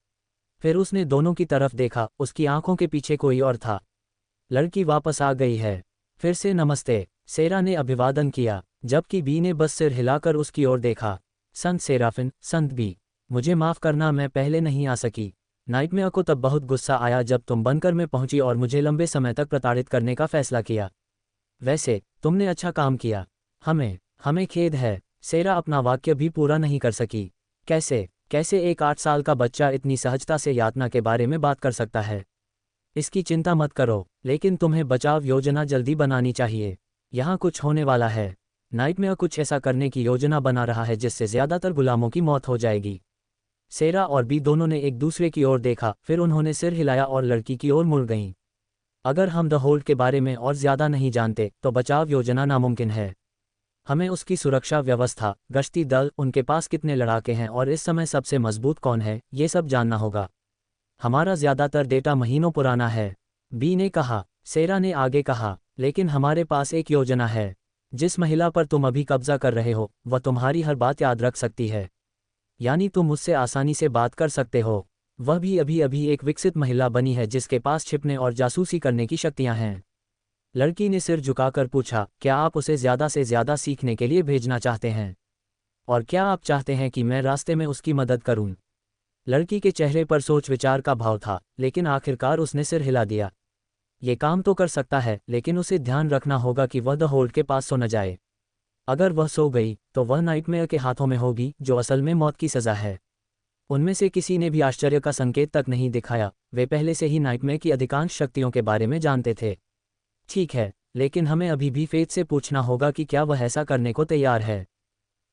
फिर उसने दोनों की तरफ देखा, उसकी आंखों के पीछे कोई और था। लड़की वापस आ गई है। फिर से नमस्ते, सेरा ने अभिवादन किया, जबकि बी ने बस सिर हिलाकर उसकी ओर देखा। संत सेराफिन, संत बी, मुझे माफ़ करना, मैं पहले नहीं आ सकी। नाइटमेयर को तब बहुत गुस्सा आया जब तुम बनकर में पहुंची और मुझे लंबे समय तक प्रताड़ित करने का फैसला किया। वैसे तुमने अच्छा काम किया। हमें खेद है। सेरा अपना वाक्य भी पूरा नहीं कर सकी। कैसे एक 8 साल का बच्चा इतनी सहजता से यातना के बारे में बात कर सकता है? इसकी चिंता मत करो, लेकिन तुम्हें बचाव योजना जल्दी बनानी चाहिए। यहाँ कुछ होने वाला है। नाइटमेयर कुछ ऐसा करने की योजना बना रहा है जिससे ज़्यादातर गुलामों की मौत हो जाएगी। सेरा और बी दोनों ने एक दूसरे की ओर देखा, फिर उन्होंने सिर हिलाया और लड़की की ओर मुड़ गईं। अगर हम द होल्ड के बारे में और ज्यादा नहीं जानते तो बचाव योजना नामुमकिन है। हमें उसकी सुरक्षा व्यवस्था, गश्ती दल, उनके पास कितने लड़ाके हैं और इस समय सबसे मजबूत कौन है, ये सब जानना होगा। हमारा ज्यादातर डेटा महीनों पुराना है, बी ने कहा। सेरा ने आगे कहा, लेकिन हमारे पास एक योजना है। जिस महिला पर तुम अभी कब्जा कर रहे हो वह तुम्हारी हर बात याद रख सकती है। यानी तुम उससे आसानी से बात कर सकते हो। वह भी अभी अभी एक विकसित महिला बनी है जिसके पास छिपने और जासूसी करने की शक्तियां हैं। लड़की ने सिर झुकाकर पूछा, क्या आप उसे ज्यादा से ज्यादा सीखने के लिए भेजना चाहते हैं? और क्या आप चाहते हैं कि मैं रास्ते में उसकी मदद करूं? लड़की के चेहरे पर सोच विचार का भाव था, लेकिन आखिरकार उसने सिर हिला दिया। ये काम तो कर सकता है, लेकिन उसे ध्यान रखना होगा कि वह द होल्ड के पास सो न जाए। अगर वह सो गई तो वह नाइटमेयर के हाथों में होगी, जो असल में मौत की सज़ा है। उनमें से किसी ने भी आश्चर्य का संकेत तक नहीं दिखाया, वे पहले से ही नाइटमेयर की अधिकांश शक्तियों के बारे में जानते थे। ठीक है, लेकिन हमें अभी भी फेथ से पूछना होगा कि क्या वह ऐसा करने को तैयार है,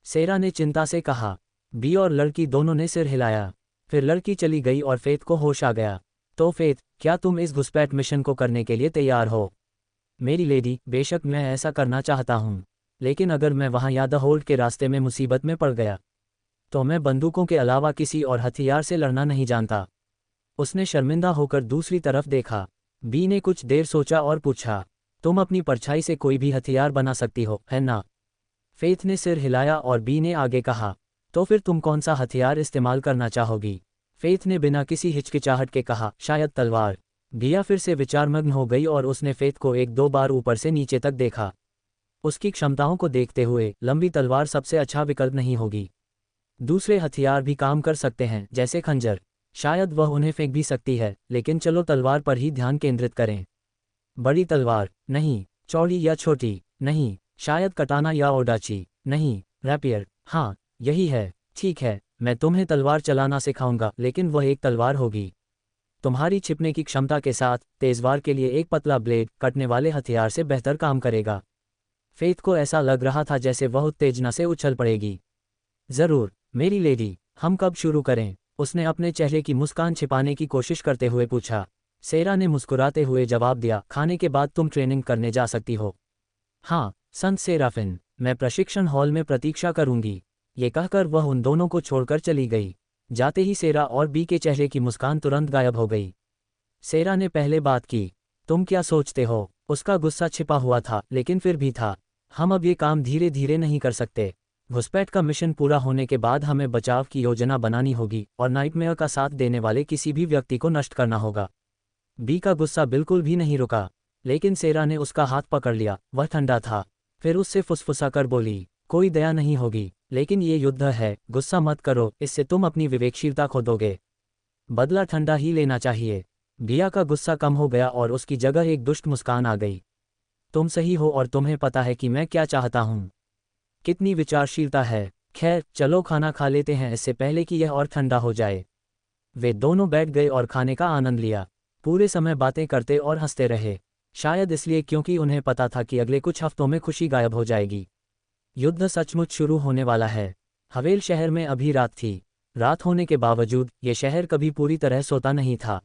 सेरा ने चिंता से कहा। बी और लड़की दोनों ने सिर हिलाया। फिर लड़की चली गई और फेथ को होश आ गया। तो फेथ, क्या तुम इस घुसपैठ मिशन को करने के लिए तैयार हो? मेरी लेडी, बेशक मैं ऐसा करना चाहता हूँ, लेकिन अगर मैं वहाँ या द होल्ड के रास्ते में मुसीबत में पड़ गया तो मैं बंदूकों के अलावा किसी और हथियार से लड़ना नहीं जानता। उसने शर्मिंदा होकर दूसरी तरफ देखा। बी ने कुछ देर सोचा और पूछा, तुम अपनी परछाई से कोई भी हथियार बना सकती हो, है ना? फेथ ने सिर हिलाया और बी ने आगे कहा, तो फिर तुम कौन सा हथियार इस्तेमाल करना चाहोगी? फेथ ने बिना किसी हिचकिचाहट के कहा, शायद तलवार। बिया फिर से विचारमग्न हो गई और उसने फेथ को एक दो बार ऊपर से नीचे तक देखा। उसकी क्षमताओं को देखते हुए लंबी तलवार सबसे अच्छा विकल्प नहीं होगी। दूसरे हथियार भी काम कर सकते हैं, जैसे खंजर। शायद वह उन्हें फेंक भी सकती है, लेकिन चलो तलवार पर ही ध्यान केंद्रित करें। बड़ी तलवार? नहीं। चौड़ी या छोटी? नहीं। शायद कटाना या ओडाची? नहीं। रैपियर? हाँ, यही है। ठीक है, मैं तुम्हें तलवार चलाना सिखाऊंगा, लेकिन वह एक तलवार होगी। तुम्हारी छिपने की क्षमता के साथ तेजवार के लिए एक पतला ब्लेड कटने वाले हथियार से बेहतर काम करेगा। फेथ को ऐसा लग रहा था जैसे वह उत्तेजना से उछल पड़ेगी। जरूर मेरी लेडी, हम कब शुरू करें? उसने अपने चेहरे की मुस्कान छिपाने की कोशिश करते हुए पूछा। सेरा ने मुस्कुराते हुए जवाब दिया, खाने के बाद तुम ट्रेनिंग करने जा सकती हो। हाँ, संत सेराफिन, मैं प्रशिक्षण हॉल में प्रतीक्षा करूंगी। ये कहकर वह उन दोनों को छोड़कर चली गई। जाते ही सेरा और बी के चेहरे की मुस्कान तुरंत गायब हो गई। सेरा ने पहले बात की, तुम क्या सोचते हो? उसका गुस्सा छिपा हुआ था, लेकिन फिर भी था। हम अब ये काम धीरे धीरे नहीं कर सकते। घुसपैठ का मिशन पूरा होने के बाद हमें बचाव की योजना बनानी होगी और नाइटमेयर का साथ देने वाले किसी भी व्यक्ति को नष्ट करना होगा। बी का गुस्सा बिल्कुल भी नहीं रुका, लेकिन सेरा ने उसका हाथ पकड़ लिया। वह ठंडा था। फिर उससे फुसफुसाकर बोली, कोई दया नहीं होगी, लेकिन ये युद्ध है, गुस्सा मत करो, इससे तुम अपनी विवेकशीलता खो दोगे। बदला ठंडा ही लेना चाहिए। बिया का गुस्सा कम हो गया और उसकी जगह एक दुष्ट मुस्कान आ गई। तुम सही हो और तुम्हें पता है कि मैं क्या चाहता हूँ। कितनी विचारशीलता है। खैर, चलो खाना खा लेते हैं इससे पहले कि यह और ठंडा हो जाए। वे दोनों बैठ गए और खाने का आनंद लिया। पूरे समय बातें करते और हंसते रहे, शायद इसलिए क्योंकि उन्हें पता था कि अगले कुछ हफ्तों में खुशी गायब हो जाएगी। युद्ध सचमुच शुरू होने वाला है। हवेल शहर में अभी रात थी। रात होने के बावजूद ये शहर कभी पूरी तरह सोता नहीं था।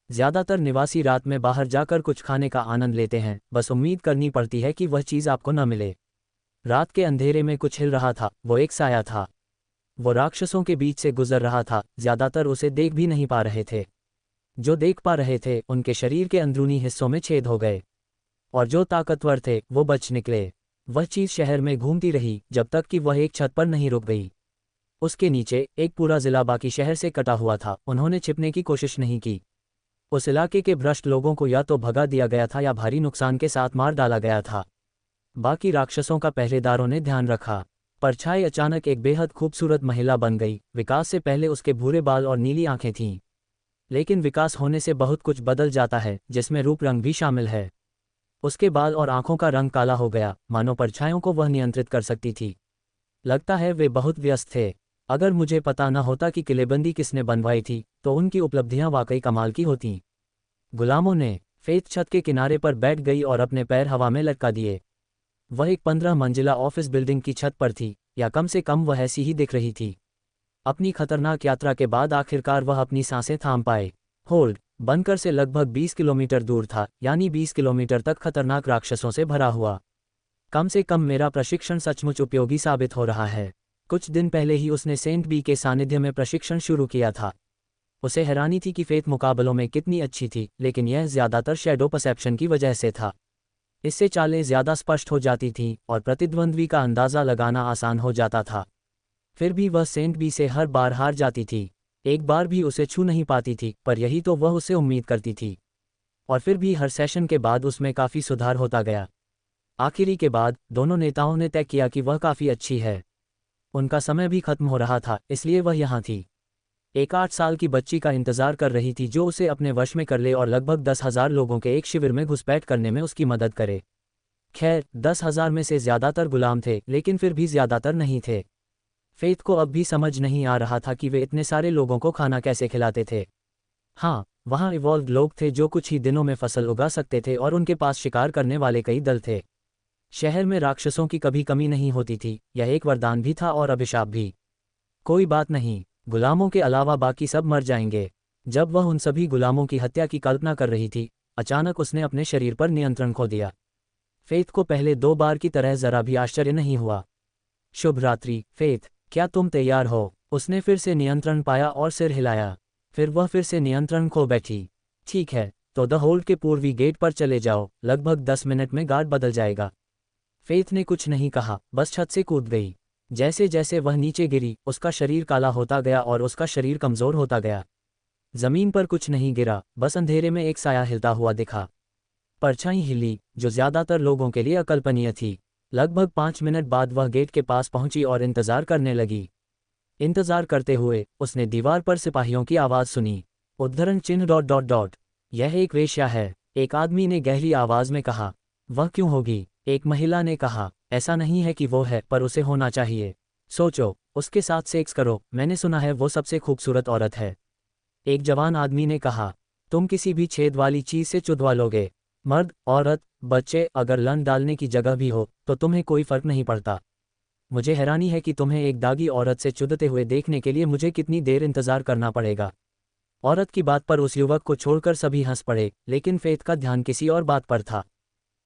ज्यादातर निवासी रात में बाहर जाकर कुछ खाने का आनंद लेते हैं, बस उम्मीद करनी पड़ती है कि वह चीज़ आपको न मिले। रात के अंधेरे में कुछ हिल रहा था, वो एक साया था। वो राक्षसों के बीच से गुजर रहा था, ज्यादातर उसे देख भी नहीं पा रहे थे। जो देख पा रहे थे उनके शरीर के अंदरूनी हिस्सों में छेद हो गए, और जो ताकतवर थे वो बच निकले। वह चीज शहर में घूमती रही जब तक कि वह एक छत पर नहीं रुक गई। उसके नीचे एक पूरा जिला बाकी शहर से कटा हुआ था। उन्होंने छिपने की कोशिश नहीं की। उस इलाके के भ्रष्ट लोगों को या तो भगा दिया गया था या भारी नुकसान के साथ मार डाला गया था। बाकी राक्षसों का पहरेदारों ने ध्यान रखा। परछाई अचानक एक बेहद खूबसूरत महिला बन गई। विकास से पहले उसके भूरे बाल और नीली आंखें थीं, लेकिन विकास होने से बहुत कुछ बदल जाता है, जिसमें रूप रंग भी शामिल है। उसके बाल और आंखों का रंग काला हो गया, मानो परछाइयों को वह नियंत्रित कर सकती थी। लगता है वे बहुत व्यस्त थे। अगर मुझे पता न होता कि किलेबंदी किसने बनवाई थी तो उनकी उपलब्धियां वाकई कमाल की होतीं। गुलामों ने। फेथ छत के किनारे पर बैठ गई और अपने पैर हवा में लटका दिए। वह एक 15 मंजिला ऑफिस बिल्डिंग की छत पर थी, या कम से कम वह ऐसी ही दिख रही थी। अपनी खतरनाक यात्रा के बाद आखिरकार वह अपनी सांसें थाम पाए। होल्ड बनकर से लगभग 20 किलोमीटर दूर था, यानी 20 किलोमीटर तक खतरनाक राक्षसों से भरा हुआ। कम से कम मेरा प्रशिक्षण सचमुच उपयोगी साबित हो रहा है। कुछ दिन पहले ही उसने सेंट बी के सानिध्य में प्रशिक्षण शुरू किया था। उसे हैरानी थी कि फेथ मुकाबलों में कितनी अच्छी थी, लेकिन यह ज़्यादातर शैडो परसेप्शन की वजह से था। इससे चालें ज़्यादा स्पष्ट हो जाती थीं और प्रतिद्वंद्वी का अंदाज़ा लगाना आसान हो जाता था। फिर भी वह सेंट बी से हर बार हार जाती थी। एक बार भी उसे छू नहीं पाती थी, पर यही तो वह उससे उम्मीद करती थी। और फिर भी हर सेशन के बाद उसमें काफ़ी सुधार होता गया। आखिरी के बाद दोनों नेताओं ने तय किया कि वह काफ़ी अच्छी है। उनका समय भी खत्म हो रहा था, इसलिए वह यहाँ थी। एक 8 साल की बच्ची का इंतज़ार कर रही थी जो उसे अपने वश में कर ले और लगभग 10,000 लोगों के एक शिविर में घुसपैठ करने में उसकी मदद करे। खैर, 10,000 में से ज़्यादातर गुलाम थे, लेकिन फिर भी ज़्यादातर नहीं थे। फेथ को अब भी समझ नहीं आ रहा था कि वे इतने सारे लोगों को खाना कैसे खिलाते थे। हाँ, वहाँ इवॉल्व्ड लोग थे जो कुछ ही दिनों में फसल उगा सकते थे और उनके पास शिकार करने वाले कई दल थे। शहर में राक्षसों की कभी कमी नहीं होती थी। यह एक वरदान भी था और अभिशाप भी। कोई बात नहीं, गुलामों के अलावा बाकी सब मर जाएंगे। जब वह उन सभी गुलामों की हत्या की कल्पना कर रही थी, अचानक उसने अपने शरीर पर नियंत्रण खो दिया। फेथ को पहले 2 बार की तरह जरा भी आश्चर्य नहीं हुआ। शुभ रात्रि फेथ, क्या तुम तैयार हो? उसने फिर से नियंत्रण पाया और सिर हिलाया। फिर वह फिर से नियंत्रण खो बैठी। ठीक है, तो द होल्ड के पूर्वी गेट पर चले जाओ, लगभग 10 मिनट में गार्ड बदल जाएगा। फेथ ने कुछ नहीं कहा, बस छत से कूद गई। जैसे जैसे वह नीचे गिरी, उसका शरीर काला होता गया और उसका शरीर कमज़ोर होता गया। जमीन पर कुछ नहीं गिरा, बस अंधेरे में एक साया हिलता हुआ दिखा। परछाई हिली, जो ज़्यादातर लोगों के लिए अकल्पनीय थी। लगभग 5 मिनट बाद वह गेट के पास पहुंची और इंतज़ार करने लगी। इंतज़ार करते हुए उसने दीवार पर सिपाहियों की आवाज़ सुनी। उद्धरण चिन्ह ... यह एक वेश्या है, एक आदमी ने गहरी आवाज़ में कहा। वह क्यों होगी? एक महिला ने कहा। ऐसा नहीं है कि वो है, पर उसे होना चाहिए। सोचो, उसके साथ सेक्स करो, मैंने सुना है वो सबसे खूबसूरत औरत है। एक जवान आदमी ने कहा। तुम किसी भी छेद वाली चीज़ से चुदवा लोगे। मर्द, औरत, बच्चे, अगर लन डालने की जगह भी हो तो तुम्हें कोई फर्क नहीं पड़ता। मुझे हैरानी है कि तुम्हें एक दागी औरत से चुदते हुए देखने के लिए मुझे कितनी देर इंतज़ार करना पड़ेगा। औरत की बात पर उस युवक को छोड़कर सभी हंस पड़े, लेकिन फेथ का ध्यान किसी और बात पर था।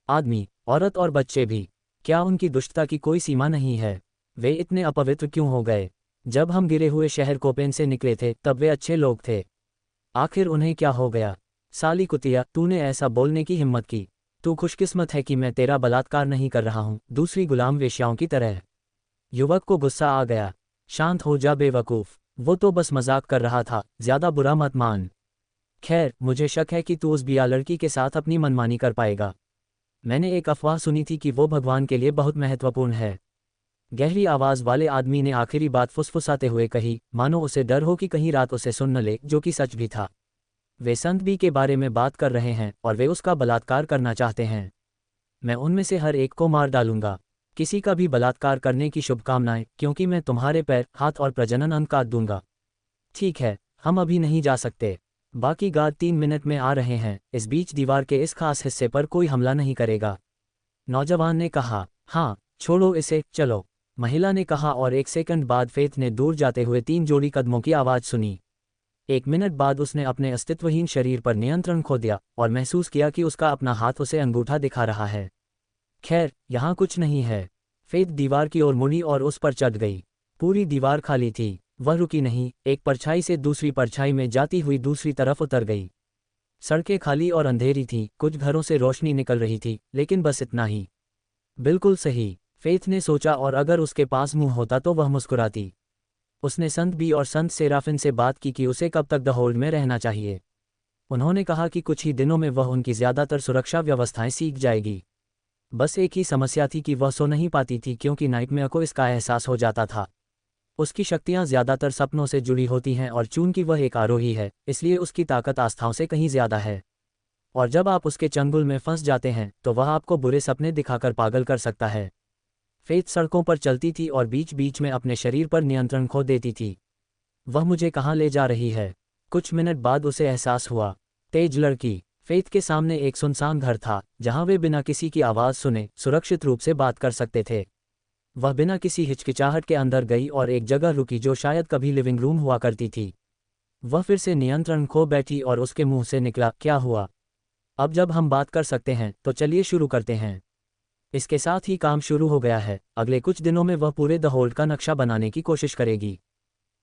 आदमी, औरत और बच्चे भी, क्या उनकी दुष्टता की कोई सीमा नहीं है? वे इतने अपवित्र क्यों हो गए? जब हम गिरे हुए शहर कोपेन से निकले थे तब वे अच्छे लोग थे। आखिर उन्हें क्या हो गया? साली कुतिया, तूने ऐसा बोलने की हिम्मत की। तू खुशकिस्मत है कि मैं तेरा बलात्कार नहीं कर रहा हूँ, दूसरी गुलाम वेश्याओं की तरह। युवक को गुस्सा आ गया। शांत हो जा बेवकूफ़, वो तो बस मजाक कर रहा था, ज़्यादा बुरा मत मान। खैर, मुझे शक है कि तू उस बिया लड़की के साथ अपनी मनमानी कर पाएगा। मैंने एक अफवाह सुनी थी कि वो भगवान के लिए बहुत महत्वपूर्ण है। गहरी आवाज़ वाले आदमी ने आखिरी बात फुसफुसाते हुए कही, मानो उसे डर हो कि कहीं रात उसे सुन न ले, जो कि सच भी था। वे संत बी के बारे में बात कर रहे हैं और वे उसका बलात्कार करना चाहते हैं। मैं उनमें से हर एक को मार डालूंगा। किसी का भी बलात्कार करने की शुभकामनाएं, क्योंकि मैं तुम्हारे पैर, हाथ और प्रजनन अंग काट दूंगा। ठीक है, हम अभी नहीं जा सकते। बाकी गार्ड 3 मिनट में आ रहे हैं। इस बीच दीवार के इस खास हिस्से पर कोई हमला नहीं करेगा। नौजवान ने कहा। हाँ, छोड़ो इसे, चलो, महिला ने कहा और 1 सेकंड बाद फेथ ने दूर जाते हुए 3 जोड़ी कदमों की आवाज़ सुनी। 1 मिनट बाद उसने अपने अस्तित्वहीन शरीर पर नियंत्रण खो दिया और महसूस किया कि उसका अपना हाथ उसे अंगूठा दिखा रहा है। खैर, यहाँ कुछ नहीं है। फेथ दीवार की ओर मुड़ी और उस पर चढ़ गई। पूरी दीवार खाली थी। वह रुकी नहीं, एक परछाई से दूसरी परछाई में जाती हुई दूसरी तरफ उतर गई। सड़कें खाली और अंधेरी थीं, कुछ घरों से रोशनी निकल रही थी, लेकिन बस इतना ही। बिल्कुल सही, फेथ ने सोचा, और अगर उसके पास मुंह होता तो वह मुस्कुराती। उसने संत बी और संत सेराफिन से बात की कि उसे कब तक द होल्ड में रहना चाहिए। उन्होंने कहा कि कुछ ही दिनों में वह उनकी ज़्यादातर सुरक्षा व्यवस्थाएं सीख जाएगी। बस एक ही समस्या थी कि वह सो नहीं पाती थी, क्योंकि नाइटमेयर को इसका एहसास हो जाता था। उसकी शक्तियां ज़्यादातर सपनों से जुड़ी होती हैं, और चूंकि वह एक आरोही है, इसलिए उसकी ताकत आस्थाओं से कहीं ज़्यादा है। और जब आप उसके चंगुल में फंस जाते हैं तो वह आपको बुरे सपने दिखाकर पागल कर सकता है। फेथ सड़कों पर चलती थी और बीच बीच में अपने शरीर पर नियंत्रण खो देती थी। वह मुझे कहाँ ले जा रही है? कुछ मिनट बाद उसे एहसास हुआ। तेज लड़की। फेथ के सामने एक सुनसान घर था, जहाँ वे बिना किसी की आवाज़ सुने सुरक्षित रूप से बात कर सकते थे। वह बिना किसी हिचकिचाहट के अंदर गई और एक जगह रुकी जो शायद कभी लिविंग रूम हुआ करती थी। वह फिर से नियंत्रण खो बैठी और उसके मुंह से निकला, क्या हुआ? अब जब हम बात कर सकते हैं तो चलिए शुरू करते हैं। इसके साथ ही काम शुरू हो गया है। अगले कुछ दिनों में वह पूरे द होल्ड का नक्शा बनाने की कोशिश करेगी।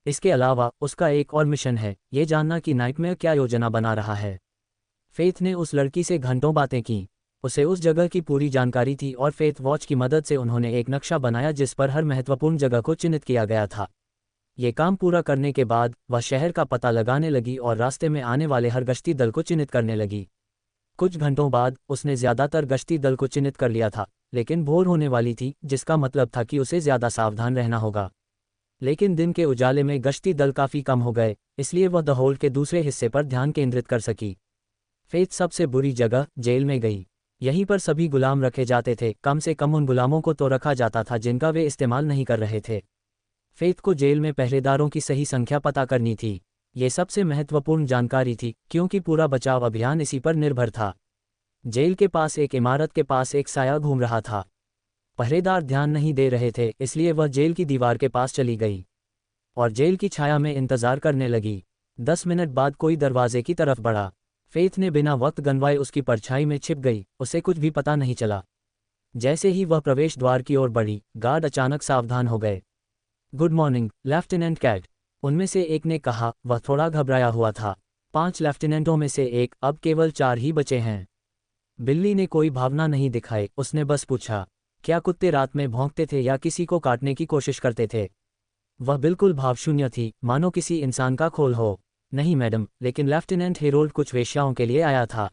इसके अलावा उसका एक और मिशन है, ये जानना कि नाइटमेयर क्या योजना बना रहा है। फेथ ने उस लड़की से घंटों बातें की। उसे उस जगह की पूरी जानकारी थी और फेथ वॉच की मदद से उन्होंने एक नक्शा बनाया जिस पर हर महत्वपूर्ण जगह को चिन्हित किया गया था। ये काम पूरा करने के बाद वह शहर का पता लगाने लगी और रास्ते में आने वाले हर गश्ती दल को चिन्हित करने लगी। कुछ घंटों बाद उसने ज़्यादातर गश्ती दल को चिन्हित कर लिया था, लेकिन भोर होने वाली थी, जिसका मतलब था कि उसे ज़्यादा सावधान रहना होगा। लेकिन दिन के उजाले में गश्ती दल काफ़ी कम हो गए, इसलिए वह द होल्ड के दूसरे हिस्से पर ध्यान केंद्रित कर सकी। फेथ सबसे बुरी जगह, जेल में गई। यहीं पर सभी गुलाम रखे जाते थे, कम से कम उन गुलामों को तो रखा जाता था जिनका वे इस्तेमाल नहीं कर रहे थे। फेथ को जेल में पहरेदारों की सही संख्या पता करनी थी। ये सबसे महत्वपूर्ण जानकारी थी क्योंकि पूरा बचाव अभियान इसी पर निर्भर था। जेल के पास एक इमारत के पास एक साया घूम रहा था। पहरेदार ध्यान नहीं दे रहे थे, इसलिए वह जेल की दीवार के पास चली गई और जेल की छाया में इंतजार करने लगी। 10 मिनट बाद कोई दरवाजे की तरफ बढ़ा। फेथ ने बिना वक्त गंवाए उसकी परछाई में छिप गई, उसे कुछ भी पता नहीं चला। जैसे ही वह प्रवेश द्वार की ओर बढ़ी, गार्ड अचानक सावधान हो गए। गुड मॉर्निंग, लेफ्टिनेंट कैट, उनमें से एक ने कहा। वह थोड़ा घबराया हुआ था। 5 लेफ्टिनेंटों में से एक, अब केवल 4 ही बचे हैं। बिल्ली ने कोई भावना नहीं दिखाई, उसने बस पूछा, क्या कुत्ते रात में भौंकते थे या किसी को काटने की कोशिश करते थे? वह बिल्कुल भावशून्य थी, मानो किसी इंसान का खोल हो। नहीं मैडम, लेकिन लेफ्टिनेंट हेरोल्ड कुछ वेश्याओं के लिए आया था,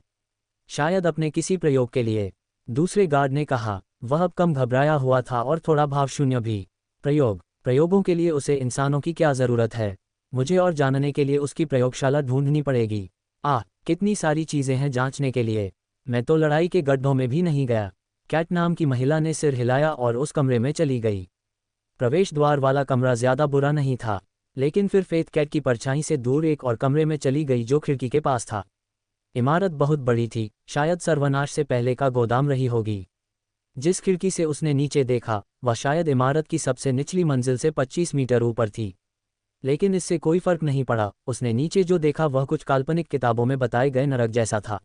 शायद अपने किसी प्रयोग के लिए। दूसरे गार्ड ने कहा। वह अब कम घबराया हुआ था और थोड़ा भावशून्य भी। प्रयोगों के लिए उसे इंसानों की क्या ज़रूरत है? मुझे और जानने के लिए उसकी प्रयोगशाला ढूंढनी पड़ेगी। कितनी सारी चीज़ें हैं जांचने के लिए। मैं तो लड़ाई के गड्ढों में भी नहीं गया। कैट नाम की महिला ने सिर हिलाया और उस कमरे में चली गई। प्रवेश द्वार वाला कमरा ज़्यादा बुरा नहीं था, लेकिन फिर फेथ कैट की परछाई से दूर एक और कमरे में चली गई जो खिड़की के पास था। इमारत बहुत बड़ी थी, शायद सर्वनाश से पहले का गोदाम रही होगी। जिस खिड़की से उसने नीचे देखा, वह शायद इमारत की सबसे निचली मंजिल से 25 मीटर ऊपर थी। लेकिन इससे कोई फर्क नहीं पड़ा। उसने नीचे जो देखा वह कुछ काल्पनिक किताबों में बताए गए नरक जैसा था।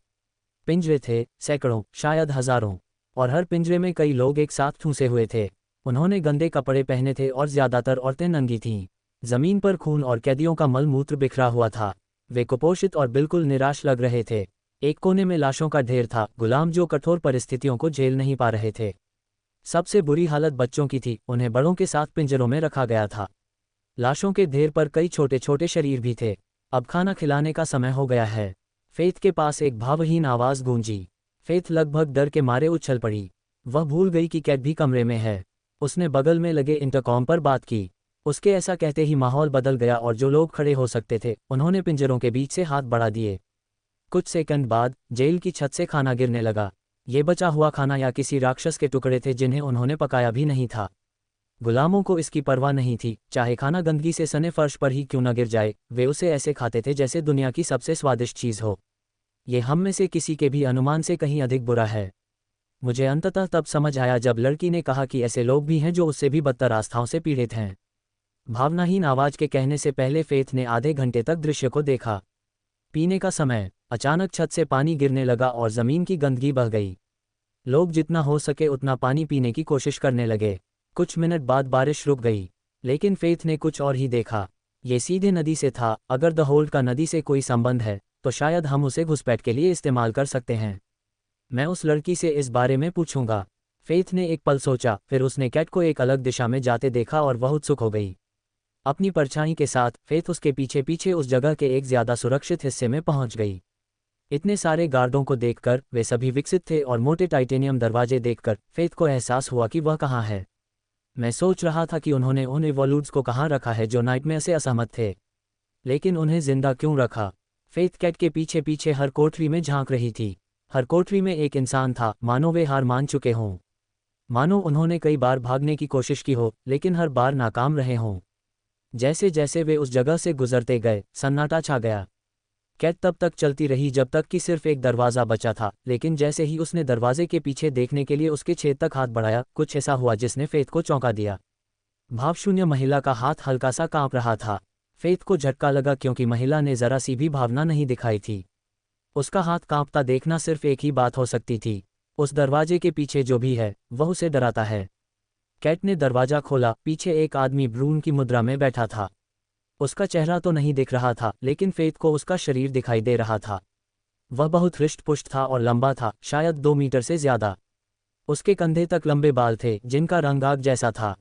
पिंजरे थे, सैकड़ों, शायद हजारों, और हर पिंजरे में कई लोग एक साथ ठूंसे हुए थे। उन्होंने गंदे कपड़े पहने थे और ज्यादातर औरतें नंगी थीं। जमीन पर खून और कैदियों का मल मूत्र बिखरा हुआ था। वे कुपोषित और बिल्कुल निराश लग रहे थे। एक कोने में लाशों का ढेर था, गुलाम जो कठोर परिस्थितियों को झेल नहीं पा रहे थे। सबसे बुरी हालत बच्चों की थी, उन्हें बड़ों के साथ पिंजरों में रखा गया था। लाशों के ढेर पर कई छोटे छोटे शरीर भी थे। अब खाना खिलाने का समय हो गया है। फेथ के पास एक भावहीन आवाज़ गूंजी। फेथ लगभग डर के मारे उछल पड़ी। वह भूल गई कि कैट भी कमरे में है। उसने बगल में लगे इंटरकॉम पर बात की। उसके ऐसा कहते ही माहौल बदल गया और जो लोग खड़े हो सकते थे उन्होंने पिंजरों के बीच से हाथ बढ़ा दिए। कुछ सेकंड बाद जेल की छत से खाना गिरने लगा। ये बचा हुआ खाना या किसी राक्षस के टुकड़े थे जिन्हें उन्होंने पकाया भी नहीं था। गुलामों को इसकी परवाह नहीं थी, चाहे खाना गंदगी से सने फर्श पर ही क्यों न गिर जाए, वे उसे ऐसे खाते थे जैसे दुनिया की सबसे स्वादिष्ट चीज़ हो। ये हम में से किसी के भी अनुमान से कहीं अधिक बुरा है। मुझे अंततः तब समझ आया जब लड़की ने कहा कि ऐसे लोग भी हैं जो उससे भी बदतर आस्थाओं से पीड़ित हैं। भावनाहीन आवाज के कहने से पहले फेथ ने आधे घंटे तक दृश्य को देखा। पीने का समय। अचानक छत से पानी गिरने लगा और जमीन की गंदगी बह गई। लोग जितना हो सके उतना पानी पीने की कोशिश करने लगे। कुछ मिनट बाद बारिश रुक गई, लेकिन फेथ ने कुछ और ही देखा। ये सीधे नदी से था। अगर द होल्ड का नदी से कोई संबंध है तो शायद हम उसे घुसपैठ के लिए इस्तेमाल कर सकते हैं। मैं उस लड़की से इस बारे में पूछूंगा। फेथ ने एक पल सोचा, फिर उसने कैट को एक अलग दिशा में जाते देखा और वह उत्सुक हो गई। अपनी परछाई के साथ फेथ उसके पीछे पीछे उस जगह के एक ज्यादा सुरक्षित हिस्से में पहुंच गई। इतने सारे गार्डों को देखकर वे सभी विकसित थे और मोटे टाइटेनियम दरवाजे देखकर फेथ को एहसास हुआ कि वह कहाँ है। मैं सोच रहा था कि उन्होंने उन इवोल्यूट्स को कहाँ रखा है जो नाइटमेयर से असहमत थे, लेकिन उन्हें जिंदा क्यों रखा? फेथ कैट के पीछे पीछे हर कोठरी में झांक रही थी। हर कोठरी में एक इंसान था, मानो वे हार मान चुके हों। मानो उन्होंने कई बार भागने की कोशिश की हो लेकिन हर बार नाकाम रहे हों। जैसे जैसे वे उस जगह से गुजरते गए, सन्नाटा छा गया। कैट तब तक चलती रही जब तक कि सिर्फ एक दरवाज़ा बचा था, लेकिन जैसे ही उसने दरवाजे के पीछे देखने के लिए उसके छेद तक हाथ बढ़ाया, कुछ ऐसा हुआ जिसने फेथ को चौंका दिया। भावशून्य महिला का हाथ हल्का सा कांप रहा था। फेथ को झटका लगा क्योंकि महिला ने जरा सी भी भावना नहीं दिखाई थी। उसका हाथ कांपता देखना सिर्फ एक ही बात हो सकती थी, उस दरवाजे के पीछे जो भी है वह उसे डराता है। कैट ने दरवाजा खोला। पीछे एक आदमी भ्रूण की मुद्रा में बैठा था। उसका चेहरा तो नहीं दिख रहा था, लेकिन फेथ को उसका शरीर दिखाई दे रहा था। वह बहुत हृष्ट-पुष्ट था और लंबा था, शायद 2 मीटर से ज्यादा। उसके कंधे तक लंबे बाल थे जिनका रंग आग जैसा था।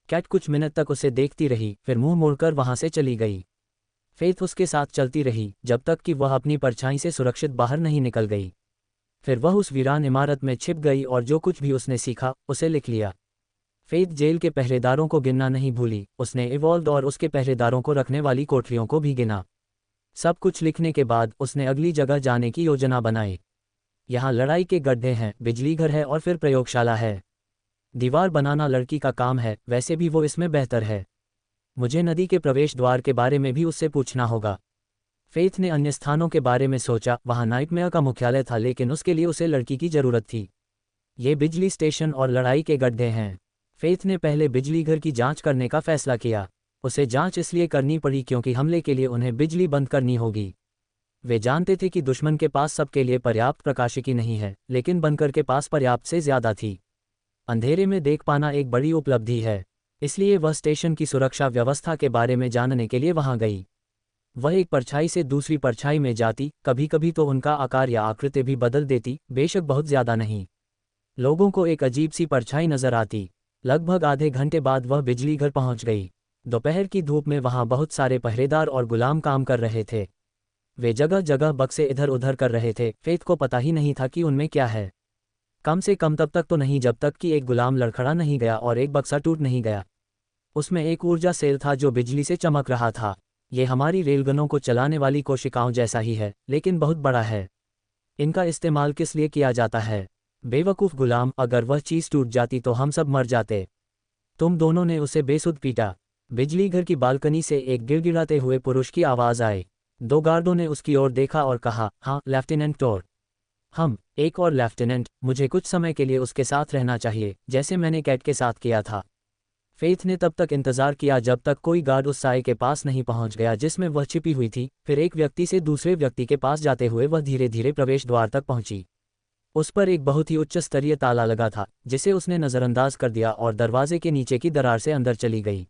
कैट कुछ मिनट तक उसे देखती रही, फिर मुंह मोड़कर वहां से चली गई। फेथ उसके साथ चलती रही जब तक कि वह अपनी परछाई से सुरक्षित बाहर नहीं निकल गई। फिर वह उस वीरान इमारत में छिप गई और जो कुछ भी उसने सीखा उसे लिख लिया। फेथ जेल के पहरेदारों को गिनना नहीं भूली, उसने इवॉल्व और उसके पहरेदारों को रखने वाली कोठरियों को भी गिना। सब कुछ लिखने के बाद उसने अगली जगह जाने की योजना बनाई। यहाँ लड़ाई के गड्ढे हैं, बिजलीघर है और फिर प्रयोगशाला है। दीवार बनाना लड़की का काम है, वैसे भी वो इसमें बेहतर है। मुझे नदी के प्रवेश द्वार के बारे में भी उससे पूछना होगा। फेथ ने अन्य स्थानों के बारे में सोचा। वहाँ नाइटमेयर का मुख्यालय था, लेकिन उसके लिए उसे लड़की की जरूरत थी। ये बिजली स्टेशन और लड़ाई के गड्ढे हैं। फेथ ने पहले बिजलीघर की जांच करने का फैसला किया। उसे जांच इसलिए करनी पड़ी क्योंकि हमले के लिए उन्हें बिजली बंद करनी होगी। वे जानते थे कि दुश्मन के पास सबके लिए पर्याप्त प्रकाशिकी नहीं है, लेकिन बंकर के पास पर्याप्त से ज्यादा थी। अंधेरे में देख पाना एक बड़ी उपलब्धि है, इसलिए वह स्टेशन की सुरक्षा व्यवस्था के बारे में जानने के लिए वहां गई। वह एक परछाई से दूसरी परछाई में जाती, कभी कभी तो उनका आकार या आकृति भी बदल देती, बेशक बहुत ज्यादा नहीं। लोगों को एक अजीब सी परछाई नजर आती। लगभग आधे घंटे बाद वह बिजलीघर पहुंच गई। दोपहर की धूप में वहां बहुत सारे पहरेदार और गुलाम काम कर रहे थे। वे जगह जगह बक्से इधर उधर कर रहे थे। फेथ को पता ही नहीं था कि उनमें क्या है। कम से कम तब तक तो नहीं जब तक कि एक गुलाम लड़खड़ा नहीं गया और एक बक्सा टूट नहीं गया। उसमें एक ऊर्जा सेल था जो बिजली से चमक रहा था। ये हमारी रेलगनों को चलाने वाली कोशिकाओं जैसा ही है, लेकिन बहुत बड़ा है। इनका इस्तेमाल किस लिए किया जाता है? बेवकूफ़ गुलाम, अगर वह चीज़ टूट जाती तो हम सब मर जाते। तुम दोनों ने उसे बेसुध पीटा। बिजलीघर की बालकनी से एक गिड़गिड़ाते हुए पुरुष की आवाज़ आई। 2 गार्डों ने उसकी ओर देखा और कहा, हाँ लेफ्टिनेंट टोर। हम एक और लेफ्टिनेंट, मुझे कुछ समय के लिए उसके साथ रहना चाहिए, जैसे मैंने कैट के साथ किया था। फेथ ने तब तक इंतजार किया जब तक कोई गार्ड उस साए के पास नहीं पहुंच गया जिसमें वह छिपी हुई थी। फिर एक व्यक्ति से दूसरे व्यक्ति के पास जाते हुए वह धीरे धीरे प्रवेश द्वार तक पहुंची। उस पर एक बहुत ही उच्च स्तरीय ताला लगा था, जिसे उसने नज़रअंदाज कर दिया और दरवाजे के नीचे की दरार से अंदर चली गई।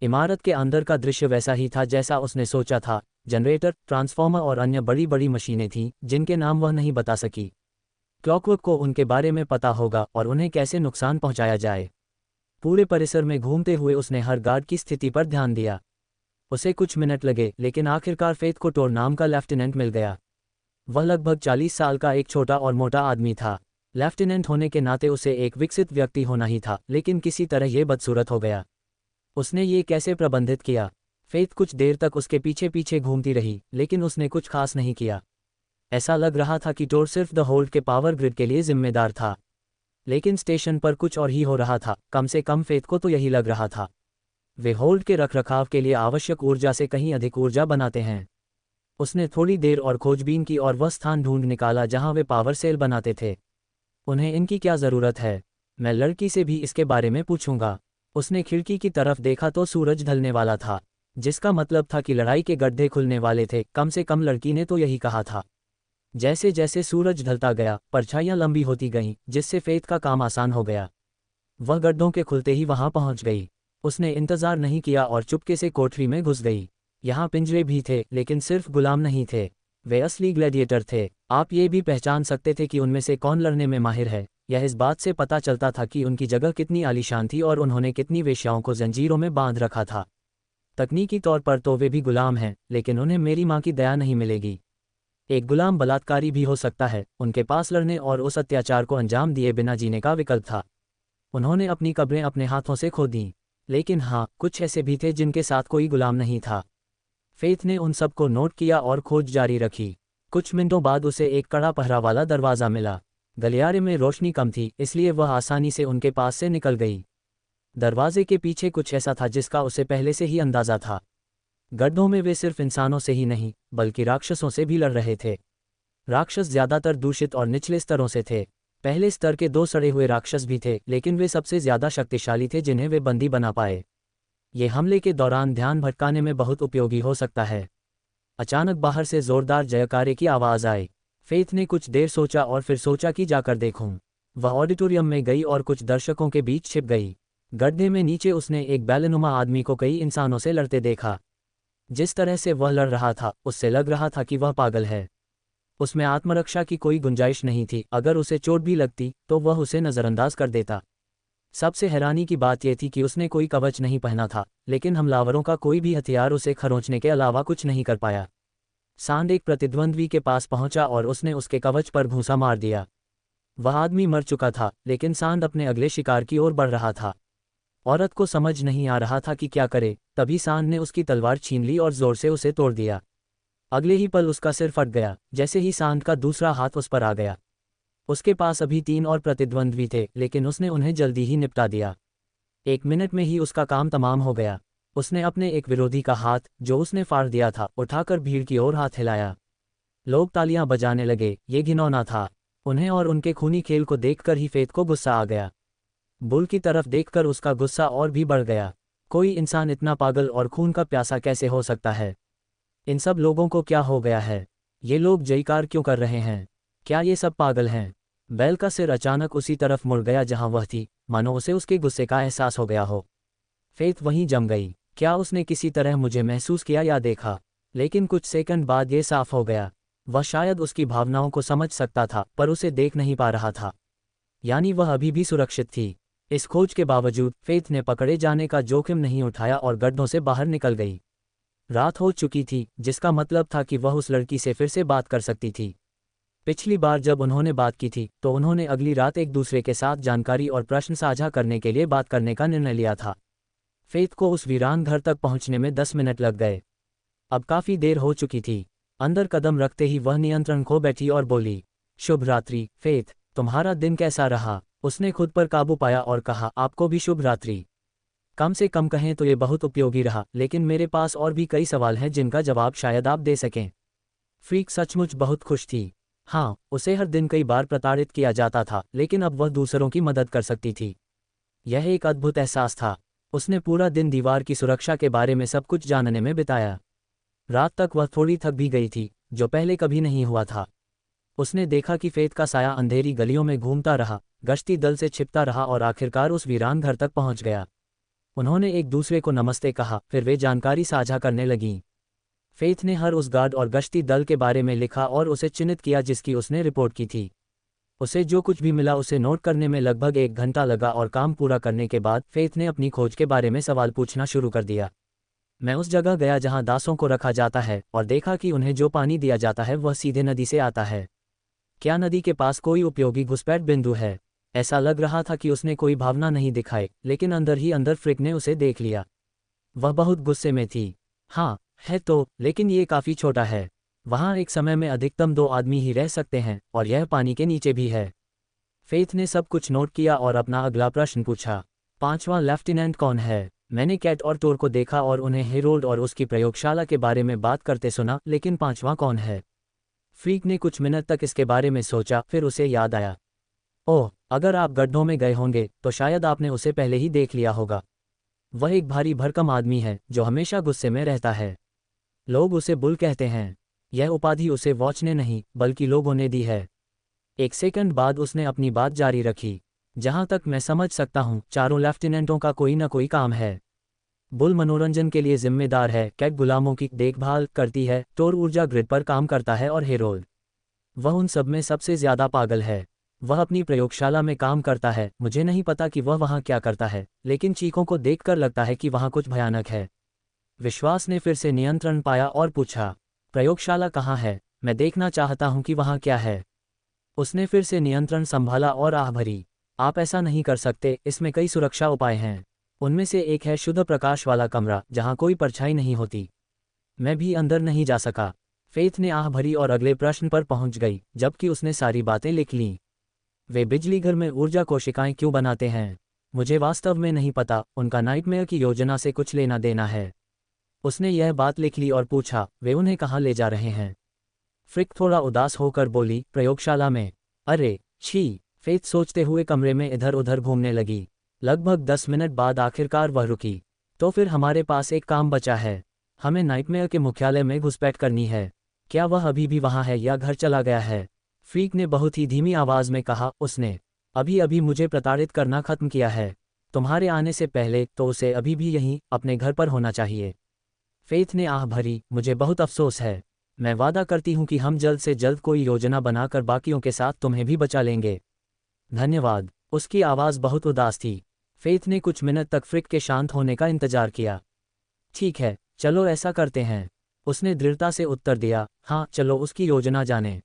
इमारत के अंदर का दृश्य वैसा ही था जैसा उसने सोचा था। जनरेटर, ट्रांसफार्मर और अन्य बड़ी बड़ी मशीनें थीं जिनके नाम वह नहीं बता सकी। क्लॉकवर्क को उनके बारे में पता होगा और उन्हें कैसे नुकसान पहुंचाया जाए। पूरे परिसर में घूमते हुए उसने हर गार्ड की स्थिति पर ध्यान दिया। उसे कुछ मिनट लगे, लेकिन आखिरकार फेथ को टोर नाम का लेफ्टिनेंट मिल गया। वह लगभग 40 साल का एक छोटा और मोटा आदमी था। लेफ्टिनेंट होने के नाते उसे एक विकसित व्यक्ति होना ही था, लेकिन किसी तरह यह बदसूरत हो गया। उसने ये कैसे प्रबंधित किया? फेथ कुछ देर तक उसके पीछे पीछे घूमती रही, लेकिन उसने कुछ खास नहीं किया। ऐसा लग रहा था कि टोर सिर्फ द होल्ड के पावर ग्रिड के लिए जिम्मेदार था, लेकिन स्टेशन पर कुछ और ही हो रहा था। कम से कम फेथ को तो यही लग रहा था। वे होल्ड के रखरखाव के लिए आवश्यक ऊर्जा से कहीं अधिक ऊर्जा बनाते हैं। उसने थोड़ी देर और खोजबीन की और वह स्थान ढूंढ निकाला जहां वे पावर सेल बनाते थे। उन्हें इनकी क्या ज़रूरत है? मैं लड़की से भी इसके बारे में पूछूंगा। उसने खिड़की की तरफ देखा तो सूरज ढलने वाला था, जिसका मतलब था कि लड़ाई के गड्ढे खुलने वाले थे। कम से कम लड़की ने तो यही कहा था। जैसे जैसे सूरज ढलता गया, परछाइयाँ लंबी होती गईं, जिससे फेथ का काम आसान हो गया। वह गड्ढों के खुलते ही वहां पहुंच गई। उसने इंतजार नहीं किया और चुपके से कोठरी में घुस गई। यहाँ पिंजरे भी थे, लेकिन सिर्फ गुलाम नहीं थे, वे असली ग्लैडिएटर थे। आप ये भी पहचान सकते थे कि उनमें से कौन लड़ने में माहिर है। यह इस बात से पता चलता था कि उनकी जगह कितनी आलीशान थी और उन्होंने कितनी वेश्याओं को जंजीरों में बांध रखा था। तकनीकी तौर पर तो वे भी गुलाम हैं, लेकिन उन्हें मेरी माँ की दया नहीं मिलेगी। एक गुलाम बलात्कारी भी हो सकता है। उनके पास लड़ने और उस अत्याचार को अंजाम दिए बिना जीने का विकल्प था। उन्होंने अपनी कब्रें अपने हाथों से खो दीं, लेकिन हाँ, कुछ ऐसे भी थे जिनके साथ कोई गुलाम नहीं था। फेथ ने उन सब को नोट किया और खोज जारी रखी। कुछ मिनटों बाद उसे एक कड़ा पहरा वाला दरवाज़ा मिला। गलियारे में रोशनी कम थी, इसलिए वह आसानी से उनके पास से निकल गई। दरवाजे के पीछे कुछ ऐसा था जिसका उसे पहले से ही अंदाज़ा था। गड्ढों में वे सिर्फ इंसानों से ही नहीं बल्कि राक्षसों से भी लड़ रहे थे। राक्षस ज्यादातर दूषित और निचले स्तरों से थे। पहले स्तर के 2 सड़े हुए राक्षस भी थे, लेकिन वे सबसे ज्यादा शक्तिशाली थे जिन्हें वे बंदी बना पाए। ये हमले के दौरान ध्यान भटकाने में बहुत उपयोगी हो सकता है। अचानक बाहर से जोरदार जयकारे की आवाज़ आई। फेथ ने कुछ देर सोचा और फिर सोचा कि जाकर देखूं। वह ऑडिटोरियम में गई और कुछ दर्शकों के बीच छिप गई। गड्ढे में नीचे उसने एक बैलनुमा आदमी को कई इंसानों से लड़ते देखा। जिस तरह से वह लड़ रहा था उससे लग रहा था कि वह पागल है। उसमें आत्मरक्षा की कोई गुंजाइश नहीं थी। अगर उसे चोट भी लगती तो वह उसे नज़रअंदाज कर देता। सबसे हैरानी की बात यह थी कि उसने कोई कवच नहीं पहना था, लेकिन हमलावरों का कोई भी हथियार उसे खरोंचने के अलावा कुछ नहीं कर पाया। सांड एक प्रतिद्वंद्वी के पास पहुंचा और उसने उसके कवच पर घूंसा मार दिया। वह आदमी मर चुका था, लेकिन सांड अपने अगले शिकार की ओर बढ़ रहा था। औरत को समझ नहीं आ रहा था कि क्या करे। तभी सांड ने उसकी तलवार छीन ली और जोर से उसे तोड़ दिया। अगले ही पल उसका सिर फट गया। जैसे ही सांड का दूसरा हाथ उस पर आ गया। उसके पास अभी 3 और प्रतिद्वंद्वी थे, लेकिन उसने उन्हें जल्दी ही निपटा दिया। 1 मिनट में ही उसका काम तमाम हो गया। उसने अपने एक विरोधी का हाथ, जो उसने फाड़ दिया था, उठाकर भीड़ की ओर हाथ हिलाया। लोग तालियां बजाने लगे। ये घिनौना था। उन्हें और उनके खूनी खेल को देखकर ही फेथ को गुस्सा आ गया। बुल की तरफ देखकर उसका गुस्सा और भी बढ़ गया। कोई इंसान इतना पागल और खून का प्यासा कैसे हो सकता है? इन सब लोगों को क्या हो गया है? ये लोग जयकार क्यों कर रहे हैं? क्या ये सब पागल हैं? बैल का सिर अचानक उसी तरफ मुड़ गया जहां वह थी, मानो उसे उसके गुस्से का एहसास हो गया हो। फेथ वहीं जम गई। क्या उसने किसी तरह मुझे महसूस किया या देखा? लेकिन कुछ सेकंड बाद ये साफ हो गया। वह शायद उसकी भावनाओं को समझ सकता था, पर उसे देख नहीं पा रहा था। यानी वह अभी भी सुरक्षित थी। इस खोज के बावजूद फेथ ने पकड़े जाने का जोखिम नहीं उठाया और गड्ढों से बाहर निकल गई। रात हो चुकी थी, जिसका मतलब था कि वह उस लड़की से फिर से बात कर सकती थी। पिछली बार जब उन्होंने बात की थी तो उन्होंने अगली रात एक दूसरे के साथ जानकारी और प्रश्न साझा करने के लिए बात करने का निर्णय लिया था। फेथ को उस वीरान घर तक पहुंचने में 10 मिनट लग गए। अब काफी देर हो चुकी थी। अंदर कदम रखते ही वह नियंत्रण खो बैठी और बोली, शुभ रात्रि फेथ, तुम्हारा दिन कैसा रहा? उसने खुद पर काबू पाया और कहा, आपको भी शुभ रात्रि। कम से कम कहें तो ये बहुत उपयोगी रहा, लेकिन मेरे पास और भी कई सवाल हैं जिनका जवाब शायद आप दे सकें। फ्रीक सचमुच बहुत खुश थी। हाँ, उसे हर दिन कई बार प्रताड़ित किया जाता था, लेकिन अब वह दूसरों की मदद कर सकती थी। यह एक अद्भुत एहसास था। उसने पूरा दिन दीवार की सुरक्षा के बारे में सब कुछ जानने में बिताया। रात तक वह थोड़ी थक भी गई थी, जो पहले कभी नहीं हुआ था। उसने देखा कि फेथ का साया अंधेरी गलियों में घूमता रहा, गश्ती दल से छिपता रहा और आखिरकार उस वीरान घर तक पहुंच गया। उन्होंने एक दूसरे को नमस्ते कहा, फिर वे जानकारी साझा करने लगीं। फेथ ने हर उस गार्ड और गश्ती दल के बारे में लिखा और उसे चिन्हित किया जिसकी उसने रिपोर्ट की थी। उसे जो कुछ भी मिला उसे नोट करने में लगभग 1 घंटा लगा और काम पूरा करने के बाद फेथ ने अपनी खोज के बारे में सवाल पूछना शुरू कर दिया। मैं उस जगह गया जहां दासों को रखा जाता है और देखा कि उन्हें जो पानी दिया जाता है वह सीधे नदी से आता है। क्या नदी के पास कोई उपयोगी घुसपैठ बिंदु है? ऐसा लग रहा था कि उसने कोई भावना नहीं दिखाई, लेकिन अंदर ही अंदर फ्रिक ने उसे देख लिया। वह बहुत गुस्से में थी। हाँ है तो, लेकिन ये काफ़ी छोटा है। वहाँ एक समय में अधिकतम 2 आदमी ही रह सकते हैं और यह पानी के नीचे भी है। फेथ ने सब कुछ नोट किया और अपना अगला प्रश्न पूछा, 5वां लेफ्टिनेंट कौन है? मैंने कैट और टोर को देखा और उन्हें हेरोल्ड और उसकी प्रयोगशाला के बारे में बात करते सुना, लेकिन 5वां कौन है? फ्रीक ने कुछ मिनट तक इसके बारे में सोचा, फिर उसे याद आया। ओह, अगर आप गड्ढों में गए होंगे तो शायद आपने उसे पहले ही देख लिया होगा। वह एक भारी भरकम आदमी है जो हमेशा गुस्से में रहता है। लोग उसे बुल कहते हैं। यह उपाधि उसे वॉच ने नहीं बल्कि लोगों ने दी है। 1 सेकंड बाद उसने अपनी बात जारी रखी, जहां तक मैं समझ सकता हूं चारों लेफ्टिनेंटों का कोई न कोई काम है। बुल मनोरंजन के लिए जिम्मेदार है, कैट गुलामों की देखभाल करती है, टोर ऊर्जा ग्रिड पर काम करता है और हेरोल्ड, वह उन सब में सबसे ज्यादा पागल है। वह अपनी प्रयोगशाला में काम करता है। मुझे नहीं पता कि वह वहां क्या करता है, लेकिन चीखों को देखकर लगता है कि वहां कुछ भयानक है। विश्वास ने फिर से नियंत्रण पाया और पूछा, प्रयोगशाला कहाँ है? मैं देखना चाहता हूं कि वहां क्या है। उसने फिर से नियंत्रण संभाला और आह भरी, आप ऐसा नहीं कर सकते, इसमें कई सुरक्षा उपाय हैं। उनमें से एक है शुद्ध प्रकाश वाला कमरा जहां कोई परछाई नहीं होती। मैं भी अंदर नहीं जा सका। फेथ ने आह भरी और अगले प्रश्न पर पहुंच गई, जबकि उसने सारी बातें लिख लीं। वे बिजली घर में ऊर्जा कोशिकाएं क्यों बनाते हैं? मुझे वास्तव में नहीं पता। उनका नाइटमेयर की योजना से कुछ लेना देना है। उसने यह बात लिख ली और पूछा, वे उन्हें कहाँ ले जा रहे हैं? फ्रिक थोड़ा उदास होकर बोली, प्रयोगशाला में। अरे छी! फेथ सोचते हुए कमरे में इधर उधर घूमने लगी। लगभग 10 मिनट बाद आखिरकार वह रुकी। तो फिर हमारे पास एक काम बचा है। हमें नाइटमेयर के मुख्यालय में घुसपैठ करनी है। क्या वह अभी भी वहाँ है या घर चला गया है? फ्रीक ने बहुत ही धीमी आवाज़ में कहा, उसने अभी अभी मुझे प्रताड़ित करना खत्म किया है। तुम्हारे आने से पहले तो उसे अभी भी यहीं अपने घर पर होना चाहिए। फेथ ने आह भरी, मुझे बहुत अफसोस है। मैं वादा करती हूँ कि हम जल्द से जल्द कोई योजना बनाकर बाकियों के साथ तुम्हें भी बचा लेंगे। धन्यवाद। उसकी आवाज़ बहुत उदास थी। फेथ ने कुछ मिनट तक फ्रिक के शांत होने का इंतजार किया। ठीक है, चलो ऐसा करते हैं, उसने दृढ़ता से उत्तर दिया। हाँ चलो उसकी योजना जानें।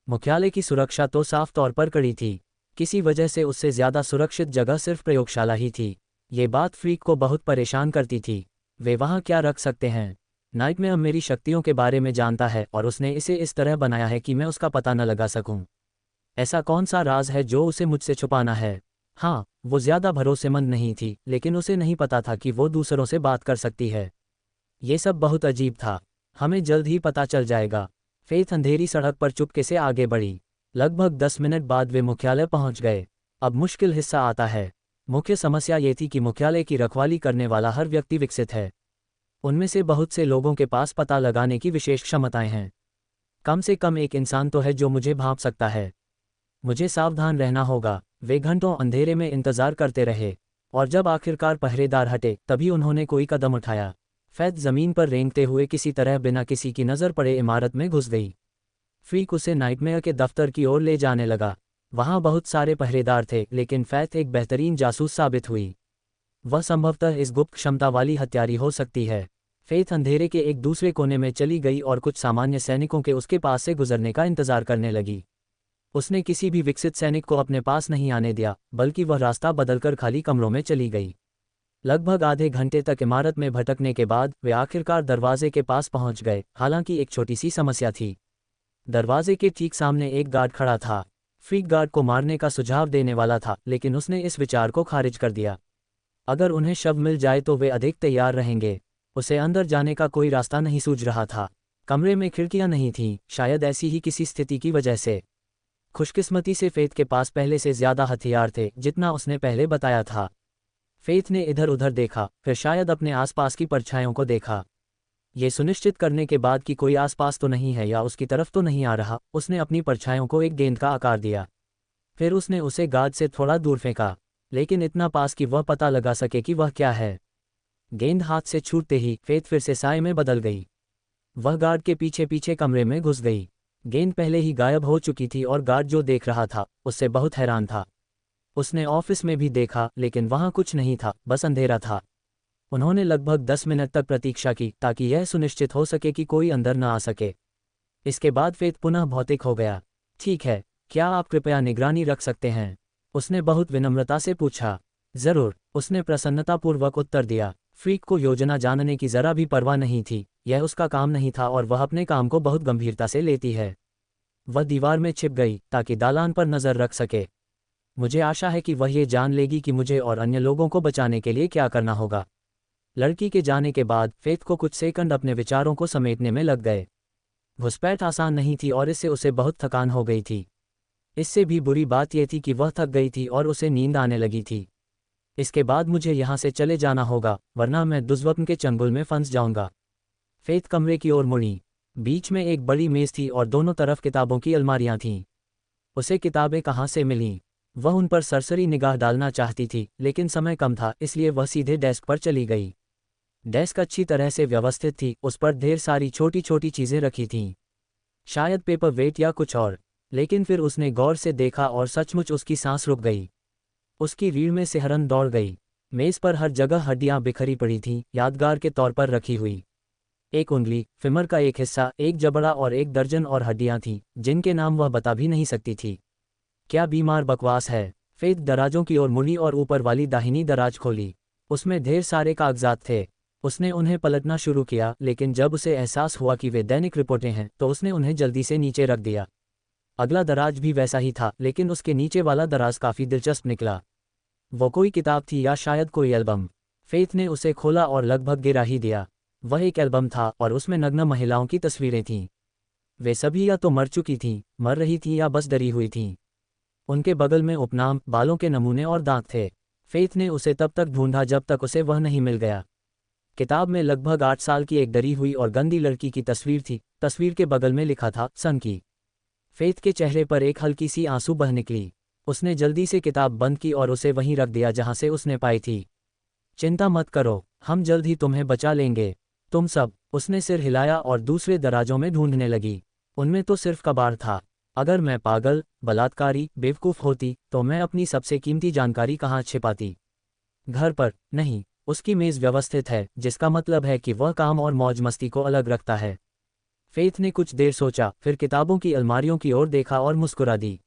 मुख्यालय की सुरक्षा तो साफ तौर पर कड़ी थी। किसी वजह से उससे ज़्यादा सुरक्षित जगह सिर्फ प्रयोगशाला ही थी। ये बात फ्रीक को बहुत परेशान करती थी। वे वहाँ क्या रख सकते हैं? नाइटमेयर मेरी शक्तियों के बारे में जानता है और उसने इसे इस तरह बनाया है कि मैं उसका पता न लगा सकूं। ऐसा कौन सा राज है जो उसे मुझसे छुपाना है? हाँ, वो ज़्यादा भरोसेमंद नहीं थी, लेकिन उसे नहीं पता था कि वो दूसरों से बात कर सकती है। ये सब बहुत अजीब था। हमें जल्द ही पता चल जाएगा। फेथ अंधेरी सड़क पर चुपके से आगे बढ़ी। लगभग 10 मिनट बाद वे मुख्यालय पहुंच गए। अब मुश्किल हिस्सा आता है। मुख्य समस्या ये थी कि मुख्यालय की रखवाली करने वाला हर व्यक्ति विकसित है। उनमें से बहुत से लोगों के पास पता लगाने की विशेष क्षमताएं हैं। कम से कम एक इंसान तो है जो मुझे भांप सकता है। मुझे सावधान रहना होगा। वे घंटों अंधेरे में इंतजार करते रहे, और जब आखिरकार पहरेदार हटे तभी उन्होंने कोई कदम उठाया। फैथ ज़मीन पर रेंगते हुए किसी तरह बिना किसी की नज़र पड़े इमारत में घुस गई। फ्रीक उसे नाइटमेयर के दफ्तर की ओर ले जाने लगा। वहाँ बहुत सारे पहरेदार थे, लेकिन फैथ एक बेहतरीन जासूस साबित हुई। वह संभवतः इस गुप्त क्षमता वाली हत्यारी हो सकती है। फेथ अंधेरे के एक दूसरे कोने में चली गई और कुछ सामान्य सैनिकों के उसके पास से गुजरने का इंतजार करने लगी। उसने किसी भी विकसित सैनिक को अपने पास नहीं आने दिया, बल्कि वह रास्ता बदलकर खाली कमरों में चली गई। लगभग आधे घंटे तक इमारत में भटकने के बाद वे आखिरकार दरवाजे के पास पहुंच गए। हालांकि एक छोटी सी समस्या थी। दरवाजे के ठीक सामने एक गार्ड खड़ा था। फ्रीक गार्ड को मारने का सुझाव देने वाला था, लेकिन उसने इस विचार को खारिज कर दिया। अगर उन्हें शव मिल जाए तो वे अधिक तैयार रहेंगे। उसे अंदर जाने का कोई रास्ता नहीं सूझ रहा था। कमरे में खिड़कियां नहीं थीं, शायद ऐसी ही किसी स्थिति की वजह से। खुशकिस्मती से फेथ के पास पहले से ज़्यादा हथियार थे जितना उसने पहले बताया था। फेथ ने इधर उधर देखा, फिर शायद अपने आसपास की परछाइयों को देखा। ये सुनिश्चित करने के बाद कि कोई आसपास तो नहीं है या उसकी तरफ तो नहीं आ रहा, उसने अपनी परछाइयों को एक गेंद का आकार दिया। फिर उसने उसे गार्ड से थोड़ा दूर फेंका, लेकिन इतना पास कि वह पता लगा सके कि वह क्या है। गेंद हाथ से छूटते ही फेथ फिर से साए में बदल गई। वह गार्ड के पीछे पीछे कमरे में घुस गई। गेंद पहले ही गायब हो चुकी थी और गार्ड जो देख रहा था उससे बहुत हैरान था। उसने ऑफिस में भी देखा, लेकिन वहाँ कुछ नहीं था, बस अंधेरा था। उन्होंने लगभग 10 मिनट तक प्रतीक्षा की ताकि यह सुनिश्चित हो सके कि कोई अंदर न आ सके। इसके बाद फेथ पुनः भौतिक हो गया। ठीक है, क्या आप कृपया निगरानी रख सकते हैं? उसने बहुत विनम्रता से पूछा। जरूर, उसने प्रसन्नतापूर्वक उत्तर दिया। फ्रीक को योजना जानने की जरा भी परवाह नहीं थी। यह उसका काम नहीं था और वह अपने काम को बहुत गंभीरता से लेती है। वह दीवार में छिप गई ताकि दालान पर नजर रख सके। मुझे आशा है कि वह ये जान लेगी कि मुझे और अन्य लोगों को बचाने के लिए क्या करना होगा। लड़की के जाने के बाद फेथ को कुछ सेकंड अपने विचारों को समेटने में लग गए। घुसपैठ आसान नहीं थी और इससे उसे बहुत थकान हो गई थी। इससे भी बुरी बात यह थी कि वह थक गई थी और उसे नींद आने लगी थी। इसके बाद मुझे यहाँ से चले जाना होगा, वरना मैं दुर्स्वप्न के चंगुल में फंस जाऊंगा। फेथ कमरे की ओर मुड़ी। बीच में एक बड़ी मेज थी और दोनों तरफ किताबों की अलमारियां थीं। उसे किताबें कहाँ से मिलीं? वह उन पर सरसरी निगाह डालना चाहती थी, लेकिन समय कम था, इसलिए वह सीधे डेस्क पर चली गई। डेस्क अच्छी तरह से व्यवस्थित थी, उस पर ढेर सारी छोटी छोटी चीज़ें रखी थीं, शायद पेपर वेट या कुछ और। लेकिन फिर उसने गौर से देखा और सचमुच उसकी सांस रुक गई। उसकी रीढ़ में सिहरन दौड़ गई। मेज़ पर हर जगह हड्डियां बिखरी पड़ी थीं, यादगार के तौर पर रखी हुई। एक उंगली, फिमर का एक हिस्सा, एक जबड़ा और एक दर्जन और हड्डियां थीं जिनके नाम वह बता भी नहीं सकती थी। क्या बीमार बकवास है? फेथ दराजों की ओर मुड़ी और ऊपर वाली दाहिनी दराज खोली। उसमें ढेर सारे कागजात थे। उसने उन्हें पलटना शुरू किया, लेकिन जब उसे एहसास हुआ कि वे दैनिक रिपोर्टें हैं तो उसने उन्हें जल्दी से नीचे रख दिया। अगला दराज भी वैसा ही था, लेकिन उसके नीचे वाला दराज काफ़ी दिलचस्प निकला। वो कोई किताब थी या शायद कोई एल्बम। फेथ ने उसे खोला और लगभग गिरा ही दिया। वह एक एल्बम था और उसमें नग्न महिलाओं की तस्वीरें थीं। वे सभी या तो मर चुकी थीं, मर रही थीं या बस डरी हुई थीं। उनके बगल में उपनाम, बालों के नमूने और दांत थे। फेथ ने उसे तब तक ढूंढा जब तक उसे वह नहीं मिल गया। किताब में लगभग 8 साल की एक डरी हुई और गंदी लड़की की तस्वीर थी। तस्वीर के बगल में लिखा था, सन की। फेथ के चेहरे पर एक हल्की सी आंसू बह निकली। उसने जल्दी से किताब बंद की और उसे वहीं रख दिया जहां से उसने पाई थी। चिंता मत करो, हम जल्द ही तुम्हें बचा लेंगे। तुम सब। उसने सिर हिलाया और दूसरे दराजों में ढूंढने लगी। उनमें तो सिर्फ कबाड़ था। अगर मैं पागल, बलात्कारी, बेवकूफ़ होती तो मैं अपनी सबसे कीमती जानकारी कहाँ छिपाती? घर पर नहीं। उसकी मेज़ व्यवस्थित है, जिसका मतलब है कि वह काम और मौज मस्ती को अलग रखता है। फेथ ने कुछ देर सोचा, फिर किताबों की अलमारियों की ओर देखा और मुस्कुरा दी।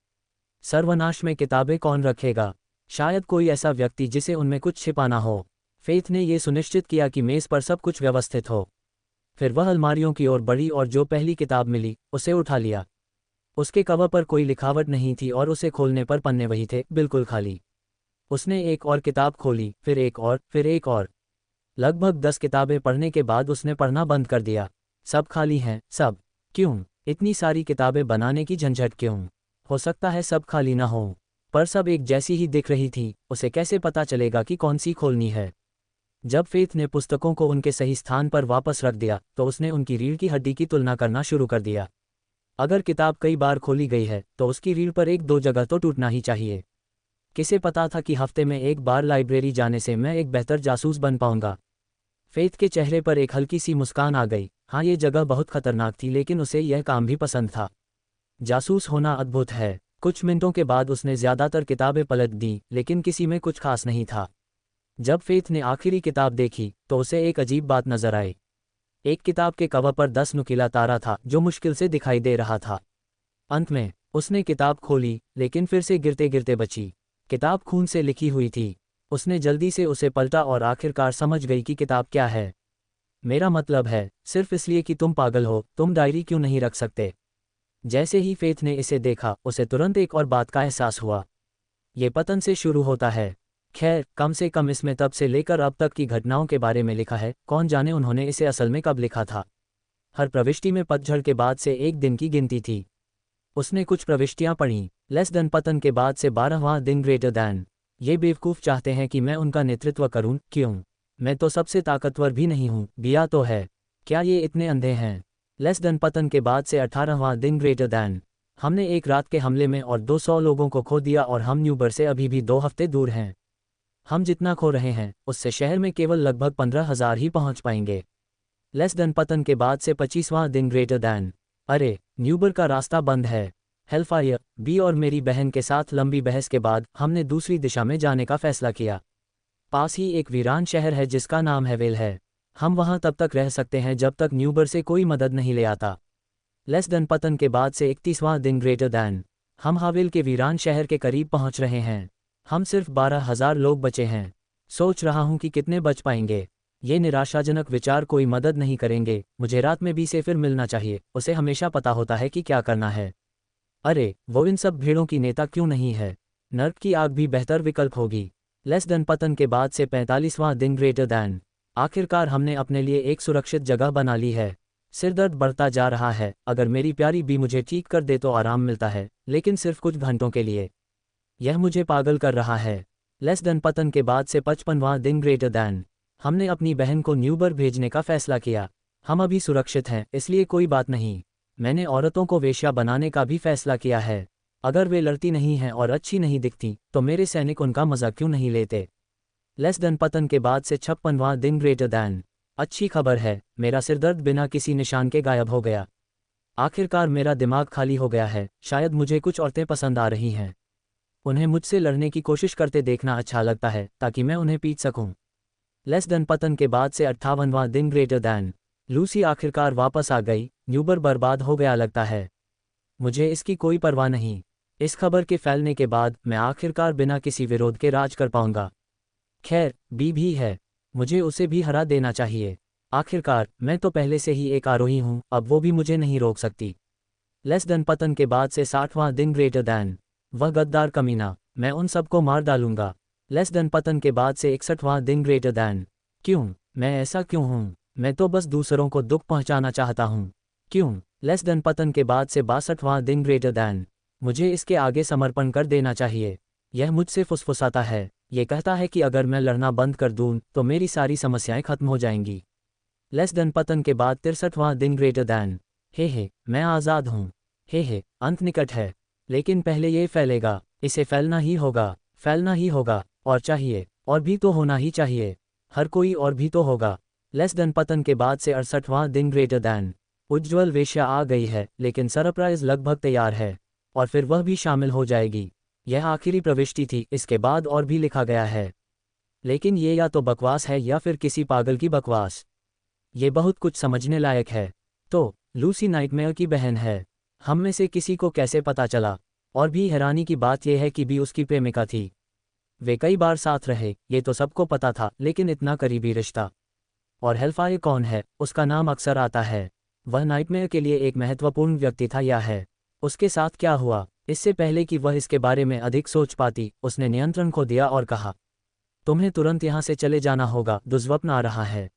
सर्वनाश में किताबें कौन रखेगा? शायद कोई ऐसा व्यक्ति जिसे उनमें कुछ छिपाना हो। फेथ ने यह सुनिश्चित किया कि मेज़ पर सब कुछ व्यवस्थित हो। फिर वह अलमारियों की ओर बढ़ी और जो पहली किताब मिली, उसे उठा लिया। उसके कवर पर कोई लिखावट नहीं थी और उसे खोलने पर पन्ने वही थे, बिल्कुल खाली। उसने एक और किताब खोली, फिर एक और, फिर एक और। लगभग 10 किताबें पढ़ने के बाद उसने पढ़ना बंद कर दिया। सब खाली हैं, सब। क्यों? इतनी सारी किताबें बनाने की झंझट क्यों? हो सकता है सब खाली ना हो, पर सब एक जैसी ही दिख रही थी। उसे कैसे पता चलेगा कि कौन सी खोलनी है? जब फेथ ने पुस्तकों को उनके सही स्थान पर वापस रख दिया तो उसने उनकी रीढ़ की हड्डी की तुलना करना शुरू कर दिया। अगर किताब कई बार खोली गई है तो उसकी रीढ़ पर 1-2 जगह तो टूटना ही चाहिए। किसे पता था कि हफ्ते में एक बार लाइब्रेरी जाने से मैं एक बेहतर जासूस बन पाऊंगा? फेथ के चेहरे पर एक हल्की सी मुस्कान आ गई। हाँ, ये जगह बहुत खतरनाक थी, लेकिन उसे यह काम भी पसंद था। जासूस होना अद्भुत है। कुछ मिनटों के बाद उसने ज़्यादातर किताबें पलट दी, लेकिन किसी में कुछ खास नहीं था। जब फेथ ने आखिरी किताब देखी तो उसे एक अजीब बात नजर आई। एक किताब के कवर पर 10 नुकीला तारा था जो मुश्किल से दिखाई दे रहा था। अंत में उसने किताब खोली, लेकिन फिर से गिरते गिरते बची। किताब खून से लिखी हुई थी। उसने जल्दी से उसे पलटा और आखिरकार समझ गई कि किताब क्या है। मेरा मतलब है, सिर्फ इसलिए कि तुम पागल हो, तुम डायरी क्यों नहीं रख सकते? जैसे ही फेथ ने इसे देखा, उसे तुरंत एक और बात का एहसास हुआ। ये पतन से शुरू होता है। खैर, कम से कम इसमें तब से लेकर अब तक की घटनाओं के बारे में लिखा है। कौन जाने उन्होंने इसे असल में कब लिखा था। हर प्रविष्टि में पतझड़ के बाद से एक दिन की गिनती थी। उसने कुछ प्रविष्टियां पढ़ीं। लेस देन पतन के बाद से 12वां दिन ग्रेटर दैन। ये बेवकूफ़ चाहते हैं कि मैं उनका नेतृत्व करूं। क्यों? मैं तो सबसे ताकतवर भी नहीं हूं, बिया तो है। क्या ये इतने अंधे हैं? लेस देन पतन के बाद से 18वां दिन ग्रेटर दैन। हमने एक रात के हमले में और 200 लोगों को खो दिया और हम न्यूबर से अभी भी 2 हफ्ते दूर हैं। हम जितना खो रहे हैं उससे शहर में केवल लगभग 15,000 ही पहुंच पाएंगे। लेस देन पतन के बाद से 25वां दिन ग्रेटर दैन। अरे, न्यूबर का रास्ता बंद है। हेलफायर बी और मेरी बहन के साथ लंबी बहस के बाद हमने दूसरी दिशा में जाने का फैसला किया। पास ही एक वीरान शहर है जिसका नाम हेवेल है। हम वहां तब तक रह सकते हैं जब तक न्यूबर से कोई मदद नहीं ले आता। लेस देन पतन के बाद से 31वां दिन ग्रेटर दैन। हम हावेल के वीरान शहर के करीब पहुंच रहे हैं। हम सिर्फ 12,000 लोग बचे हैं। सोच रहा हूं कि कितने बच पाएंगे। ये निराशाजनक विचार कोई मदद नहीं करेंगे। मुझे रात में बी से फिर मिलना चाहिए, उसे हमेशा पता होता है कि क्या करना है। अरे, वो इन सब भीड़ों की नेता क्यों नहीं है? नर्क की आग भी बेहतर विकल्प होगी। लेस देन पतन के बाद से 45वां दिन ग्रेटर दैन। आखिरकार हमने अपने लिए एक सुरक्षित जगह बना ली है। सिरदर्द बढ़ता जा रहा है। अगर मेरी प्यारी बी मुझे ठीक कर दे तो आराम मिलता है, लेकिन सिर्फ कुछ घंटों के लिए। यह मुझे पागल कर रहा है। लेस देन पतन के बाद से 55वां दिन ग्रेटर दैन। हमने अपनी बहन को न्यूबर भेजने का फैसला किया। हम अभी सुरक्षित हैं, इसलिए कोई बात नहीं। मैंने औरतों को वेश्या बनाने का भी फैसला किया है। अगर वे लड़ती नहीं हैं और अच्छी नहीं दिखती तो मेरे सैनिक उनका मजा क्यों नहीं लेते? लेस देन पतन के बाद से 56वां दिन ग्रेटर दैन। अच्छी खबर है, मेरा सिरदर्द बिना किसी निशान के गायब हो गया। आखिरकार मेरा दिमाग खाली हो गया है। शायद मुझे कुछ औरतें पसंद आ रही हैं। उन्हें मुझसे लड़ने की कोशिश करते देखना अच्छा लगता है, ताकि मैं उन्हें पीट सकूं। लेस देन पतन के बाद से 58वां दिन ग्रेटर दैन। लूसी आखिरकार वापस आ गई। न्यूबर बर्बाद हो गया लगता है। मुझे इसकी कोई परवाह नहीं। इस खबर के फैलने के बाद मैं आखिरकार बिना किसी विरोध के राज कर पाऊंगा। खैर, बी भी है। मुझे उसे भी हरा देना चाहिए। आखिरकार मैं तो पहले से ही एक आरोही हूं, अब वो भी मुझे नहीं रोक सकती। लेस देन पतन के बाद से 60वां दिन ग्रेटर दैन। वह गद्दार कमीना, मैं उन सबको मार डालूंगा। लेस देन पतन के बाद से 61वां दिन ग्रेटर दैन। क्यों? मैं ऐसा क्यों हूं? मैं तो बस दूसरों को दुख पहुंचाना चाहता हूँ। क्यों? लेस देन पतन के बाद से 62वां दिन ग्रेटर दैन। मुझे इसके आगे समर्पण कर देना चाहिए। यह मुझसे फुसफुसाता है। ये कहता है कि अगर मैं लड़ना बंद कर दूं तो मेरी सारी समस्याएं खत्म हो जाएंगी। लेस देन पतन के बाद 63वां दिन ग्रेटर दैन। हे मैं आज़ाद हूँ। हे अंत निकट है। लेकिन पहले ये फैलेगा। इसे फैलना ही होगा, फैलना ही होगा। और चाहिए, और भी तो होना ही चाहिए। हर कोई और भी तो होगा। लेस देन पतन के बाद से 68वां दिन ग्रेटर दैन। उज्ज्वल वेश्या आ गई है, लेकिन सरप्राइज लगभग तैयार है। और फिर वह भी शामिल हो जाएगी। यह आखिरी प्रविष्टि थी, इसके बाद और भी लिखा गया है। लेकिन ये या तो बकवास है या फिर किसी पागल की बकवास। ये बहुत कुछ समझने लायक है। तो लूसी नाइटमेयर की बहन है। हम में से किसी को कैसे पता चला? और भी हैरानी की बात यह है कि भी उसकी प्रेमिका थी। वे कई बार साथ रहे, ये तो सबको पता था, लेकिन इतना करीबी रिश्ता। और हेलफायर कौन है? उसका नाम अक्सर आता है। वह नाइटमेयर के लिए एक महत्वपूर्ण व्यक्ति था या है? उसके साथ क्या हुआ? इससे पहले कि वह इसके बारे में अधिक सोच पाती, उसने नियंत्रण खो दिया और कहा, तुम्हें तुरंत यहाँ से चले जाना होगा, दुर्स्वप्न आ रहा है।